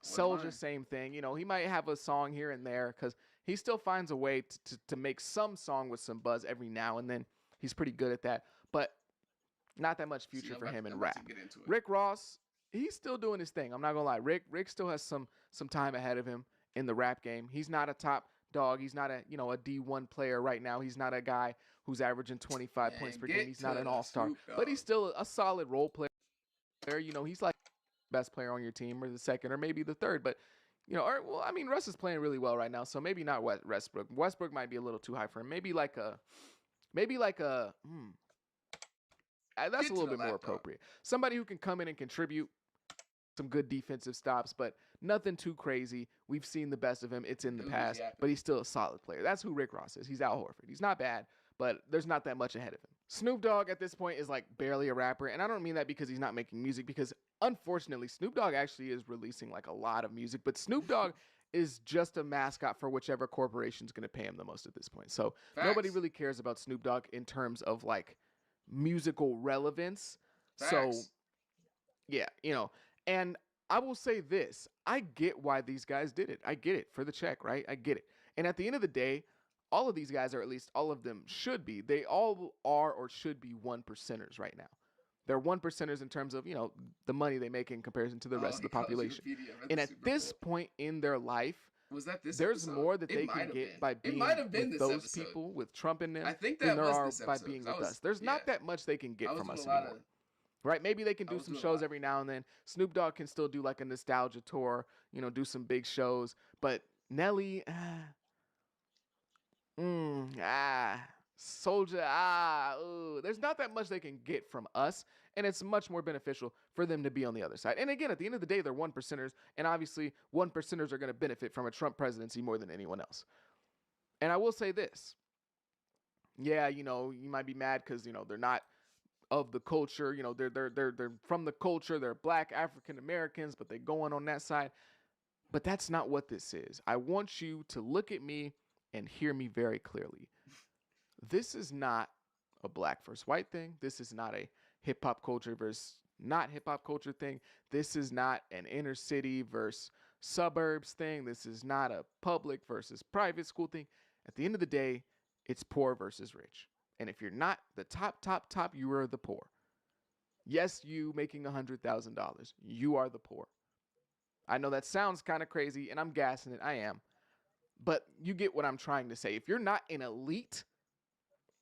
Soulja, mind. same thing. You know, he might have a song here and there because he still finds a way to make some song with some buzz every now and then. He's pretty good at that, but not that much future for him in rap. Rick Ross, he's still doing his thing. I'm not gonna lie. Rick still has some time ahead of him in the rap game. He's not a top dog. He's not a D1 player right now. He's not a guy who's averaging 25 points per game. He's not an all-star, but he's still a solid role player. You know, he's like the best player on your team, or the second, or maybe the third. But Russ is playing really well right now, so maybe not Westbrook. Westbrook might be a little too high for him. Maybe like a. That's a little bit more appropriate. Somebody who can come in and contribute some good defensive stops, but nothing too crazy. We've seen the best of him. It's in the past, but he's still a solid player. That's who Rick Ross is. He's Al Horford. He's not bad, but there's not that much ahead of him. Snoop Dogg at this point is like barely a rapper, and I don't mean that because he's not making music, because unfortunately Snoop Dogg actually is releasing like a lot of music, but Snoop Dogg is just a mascot for whichever corporation's going to pay him the most at this point. So nobody Facts. really cares about Snoop Dogg in terms of like musical relevance. So Facts. yeah, and I will say this, I get why these guys did it. I get it for the check, right? I get it. And at the end of the day, all of these guys, or at least all of them should be, they all are or should be one percenters right now. They're one percenters in terms of, the money they make in comparison to the rest of the He calls you population. Wikipedia at And the at Super this Bowl. point in their life, Was that this there's episode? more that It they might can have get been. by It being might have been with this those episode. people, with Trump in them, I think than that there was are this by episode. being 'cause with us. There's not yeah. that much they can I get was from us doing a lot anymore. of. Right? Maybe they can I do was some doing a shows lot. every now and then. Snoop Dogg can still do like a nostalgia tour, do some big shows. But Nelly, Soldier, there's not that much they can get from us, and it's much more beneficial for them to be on the other side. And again, at the end of the day, they're one percenters, and obviously one percenters are going to benefit from a Trump presidency more than anyone else. And I will say this. Yeah, you might be mad because, they're not of the culture. They're from the culture. They're Black African Americans, but they're going on that side. But that's not what this is. I want you to look at me and hear me very clearly. This is not a black versus white thing. This is not a hip hop culture versus not hip hop culture thing. This is not an inner city versus suburbs thing. This is not a public versus private school thing. At the end of the day, it's poor versus rich. And if you're not the top, you are the poor. Yes, you making $100,000. You are the poor. I know that sounds kind of crazy, and I'm gassing it. I am. But you get what I'm trying to say. If you're not an elite,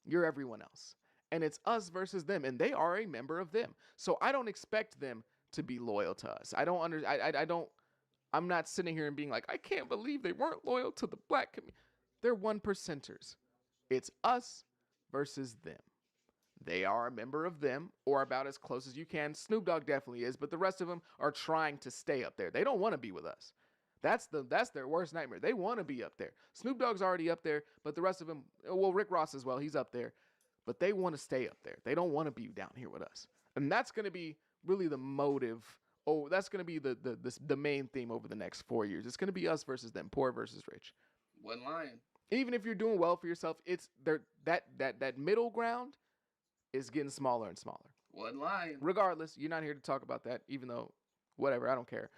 you're everyone else. And it's us versus them, and they are a member of them. So I don't expect them to be loyal to us. I'm not sitting here and being like, I can't believe they weren't loyal to the black community. They're one percenters. It's us versus them. They are a member of them, or about as close as you can. Snoop Dogg definitely is, but the rest of them are trying to stay up there. They don't want to be with us. That's their worst nightmare. They want to be up there. Snoop Dogg's already up there, but the rest of them, well, Rick Ross as well, he's up there, but they want to stay up there. They don't want to be down here with us. And that's going to be really the motive. Oh, that's going to be the main theme over the next 4 years. It's going to be us versus them, poor versus rich. One lion. Even if you're doing well for yourself, it's that middle ground is getting smaller and smaller. One lion. Regardless, you're not here to talk about that, even though, whatever, I don't care.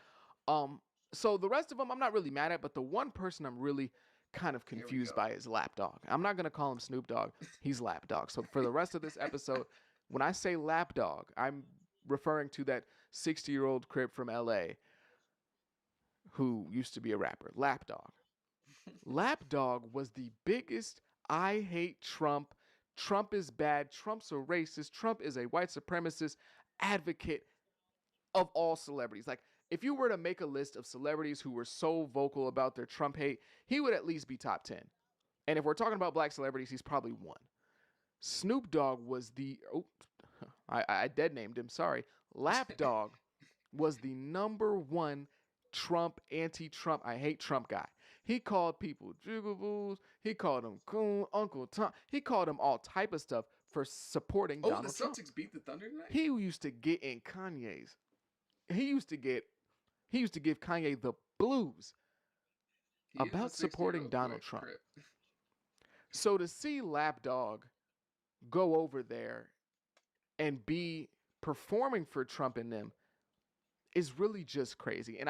So the rest of them I'm not really mad at, but the one person I'm really kind of confused by is Lapdog. I'm not going to call him Snoop Dogg. He's Lapdog. So for the rest of this episode, when I say Lapdog, I'm referring to that 60-year-old crib from LA who used to be a rapper, Lapdog. Lapdog was the biggest I hate Trump. Trump is bad. Trump's a racist. Trump is a white supremacist advocate of all celebrities. Like, if you were to make a list of celebrities who were so vocal about their Trump hate, he would at least be top 10. And if we're talking about black celebrities, he's probably one. Snoop Dogg was I dead named him, sorry. Lapdog was the number one Trump, anti-Trump, I hate Trump guy. He called people jigaboos. He called them coon, Uncle Tom. He called them all type of stuff for supporting Donald Trump. The Celtics beat the Thunder tonight? He used to get in Kanye's. He used to give Kanye the blues about supporting Donald Trump. So to see Lapdog go over there and be performing for Trump and them is really just crazy. And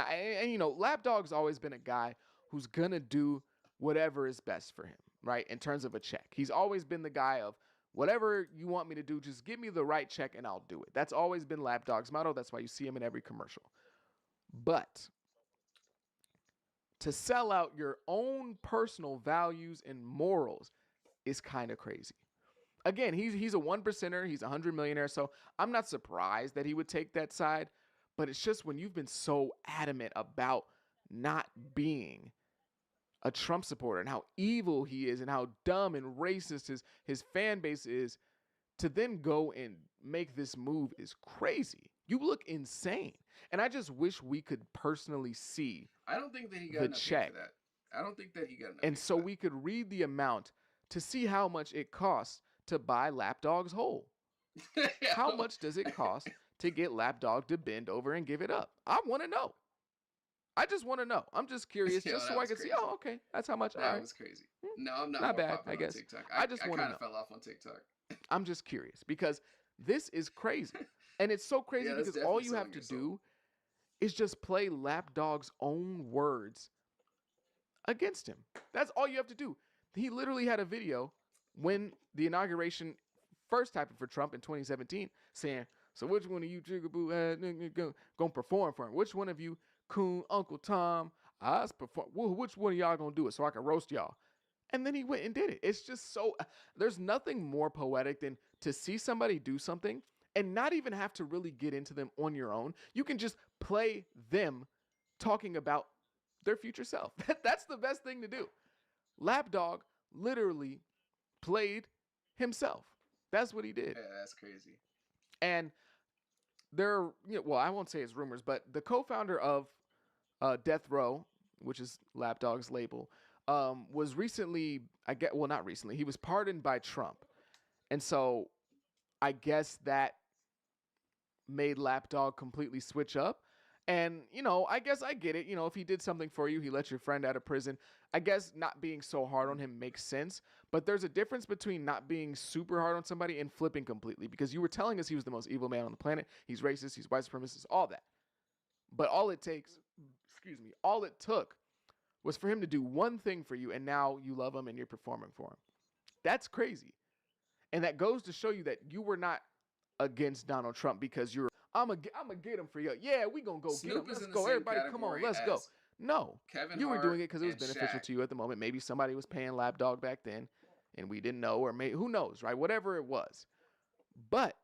Lapdog's always been a guy who's gonna do whatever is best for him, right? In terms of a check. He's always been the guy of whatever you want me to do, just give me the right check and I'll do it. That's always been Lapdog's motto. That's why you see him in every commercial. But to sell out your own personal values and morals is kind of crazy. Again, he's a one percenter. He's a 100 millionaire. So I'm not surprised that he would take that side. But it's just when you've been so adamant about not being a Trump supporter and how evil he is and how dumb and racist his fan base is, to then go and make this move is crazy. You look insane. And I just wish we could personally see I don't think that he got the enough check. for that. I don't think that he got enough. And so we could read the amount to see how much it costs to buy Lapdog's whole? How much does it cost to get Lapdog to bend over and give it up? I want to know. I just want to know. I'm just curious, Yo, just that so I was can see. crazy. Oh, okay, that's how much. All That right, was crazy. No, I'm not not more bad, popular I guess. on TikTok. I just wanna kind know. of fell off on TikTok. I'm just curious because this is crazy, and it's so crazy Yeah, that's because all definitely you have selling to your soul. do is just play Lapdog's own words against him. That's all you have to do. He literally had a video when the inauguration first happened for Trump in 2017 saying, so which one of you jigaboo gonna perform for him? Which one of you, Coon, Uncle Tom, perform? Which one of y'all gonna do it so I can roast y'all? And then he went and did it. It's just so, there's nothing more poetic than to see somebody do something and not even have to really get into them on your own. You can just play them talking about their future self. That's the best thing to do. Lapdog literally played himself. That's what he did. Yeah, that's crazy. And there, well, I won't say it's rumors, but the co-founder of Death Row, which is Lapdog's label, was recently, not recently, he was pardoned by Trump. And so I guess that made Lapdog completely switch up. And, I guess I get it. If he did something for you, he let your friend out of prison. I guess not being so hard on him makes sense. But there's a difference between not being super hard on somebody and flipping completely. Because you were telling us he was the most evil man on the planet. He's racist. He's white supremacist. All that. But all it took was for him to do one thing for you. And now you love him and you're performing for him. That's crazy. And that goes to show you that you were not against Donald Trump because you're, I'm gonna get him for you. Yeah, we gonna go Snoop get him. is Let's in the go. same Everybody, come on, category let's go. as No, Kevin you were Hart doing it because it was and beneficial Shaq. to you at the moment. Maybe somebody was paying Lapdog back then and we didn't know, or maybe, who knows, right? Whatever it was. But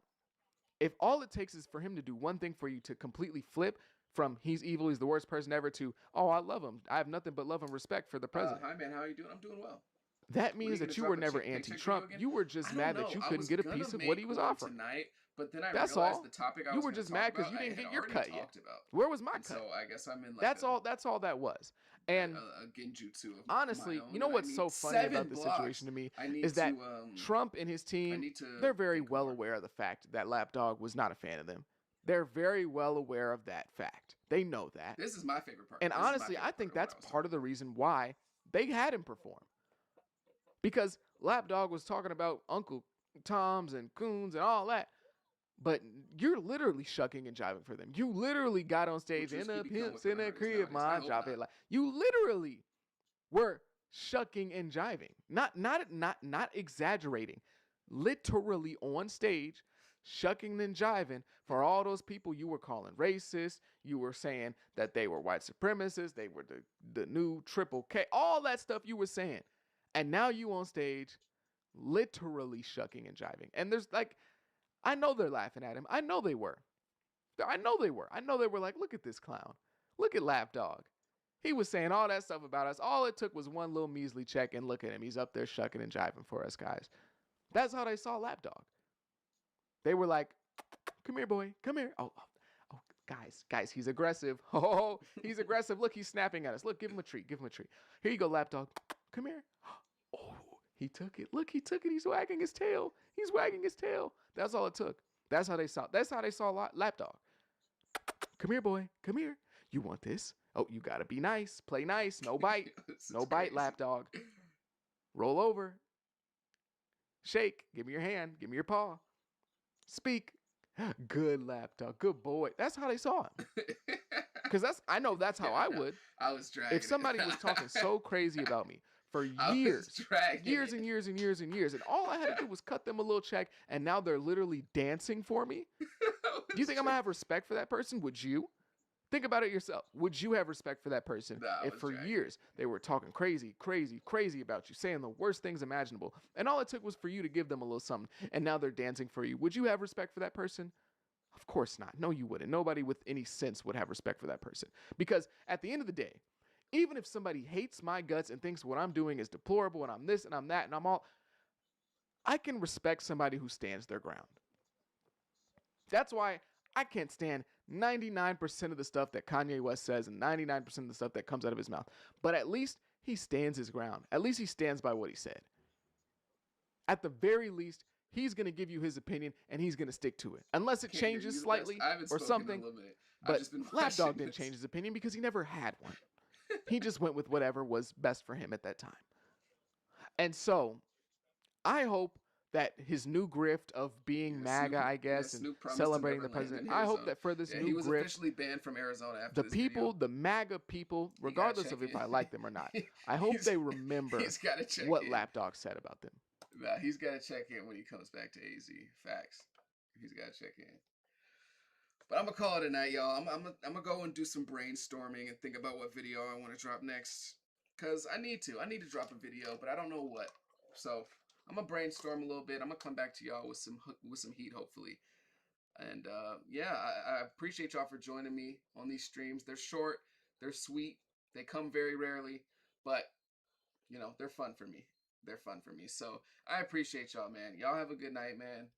if all it takes is for him to do one thing for you to completely flip from he's evil, he's the worst person ever to, oh, I love him. I have nothing but love and respect for the president. Hi, man. How are you doing? I'm doing well. That When are you means gonna that you drop were a never paycheck anti-Trump. video again? You were just I don't mad know. that you I couldn't was get a gonna piece of make what he was one offering. tonight, but then I That's realized all. the topic I You was were gonna just talk mad 'cause about, you I didn't had get your already cut yet. talked about. Where was my And cut? so I guess I'm in like That's all that was. And a genjutsu of honestly, my own, you know and I what's need so funny 7 about this blocks. situation to me I need is that to, Trump and his I team, need to they're very think well more. aware of the fact that Lapdog was not a fan of them. They're very well aware of that fact. They know that. This is my favorite part. And This is my honestly, favorite I think part of that's what I was part of the reason why they had him perform. Because Lapdog was talking about Uncle Toms and Coons and all that. But you're literally shucking and jiving for them. You literally got on stage Which in is the could become pimps what in the Kevin Hart is crib, nowadays. I man, hope drop not. it like you literally were shucking and jiving. Not exaggerating. Literally on stage, shucking and jiving for all those people you were calling racist. You were saying that they were white supremacists. They were the new triple K. All that stuff you were saying. And now you on stage literally shucking and jiving. And there's like, I know they're laughing at him. I know they were. I know they were like, look at this clown. Look at Lapdog. He was saying all that stuff about us. All it took was one little measly check, and look at him. He's up there shucking and jiving for us guys. That's how they saw Lapdog. They were like, come here, boy. Come here. Oh, guys, he's aggressive. Oh, he's aggressive. Look, he's snapping at us. Look, give him a treat. Give him a treat. Here you go, Lapdog. Come here. Oh, he took it. Look, he took it. He's wagging his tail. He's wagging his tail. That's all it took. That's how they saw Lapdog. Come here, boy. Come here. You want this? Oh, you gotta be nice. Play nice. No bite. This No is bite, crazy. Lapdog. Roll over. Shake. Give me your hand. Give me your paw. Speak. Good Lapdog. Good boy. That's how they saw him. Because I know that's how I would. I was dragging If somebody was talking so crazy about me for I was years, dragging years it. and years and years and years, and all I had to do was cut them a little check, and now they're literally dancing for me. Do you think I'm gonna have respect for that person? Would you? Think about it yourself. Would you have respect for that person Nah, I if was for dragging years they were talking crazy about you, saying the worst things imaginable, and all it took was for you to give them a little something, and now they're dancing for you? Would you have respect for that person? Of course not. No, you wouldn't. Nobody with any sense would have respect for that person. Because at the end of the day, even if somebody hates my guts and thinks what I'm doing is deplorable and I'm this and I'm that and I'm all, I can respect somebody who stands their ground. That's why I can't stand 99% of the stuff that Kanye West says and 99% of the stuff that comes out of his mouth. But at least he stands his ground. At least he stands by what he said. At the very least, he's going to give you his opinion and he's going to stick to it. Unless it Kendrick, changes you the slightly best. I haven't or spoken in something. a little minute. I've But just been Lapdog watching didn't this. change his opinion because he never had one. He just went with whatever was best for him at that time. And so I hope that his new grift of being MAGA, I guess, and Snoop promised to celebrating the never land president, in I hope Arizona. that for this Yeah, new he was grift, officially banned from Arizona after the this people, video. the MAGA people, He gotta regardless check of if in. I like them or not, I hope they remember He's got to check what in. Lapdog said about them. Nah, he's got to check in when he comes back to AZ. Facts. He's got to check in. But I'm gonna call it a night, y'all. I'm gonna go and do some brainstorming and think about what video I want to drop next. Cause I need to. I need to drop a video, but I don't know what. So I'm gonna brainstorm a little bit. I'm gonna come back to y'all with some heat, hopefully. And yeah, I appreciate y'all for joining me on these streams. They're short, they're sweet, they come very rarely, but you know they're fun for me. They're fun for me. So I appreciate y'all, man. Y'all have a good night, man.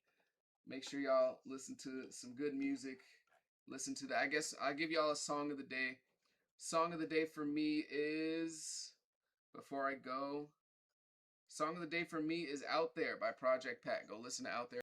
Make sure y'all listen to some good music. Listen to that. I guess I'll give y'all a song of the day. Song of the day for me is, before I go, song of the day for me is Out There by Project Pat. Go listen to Out There.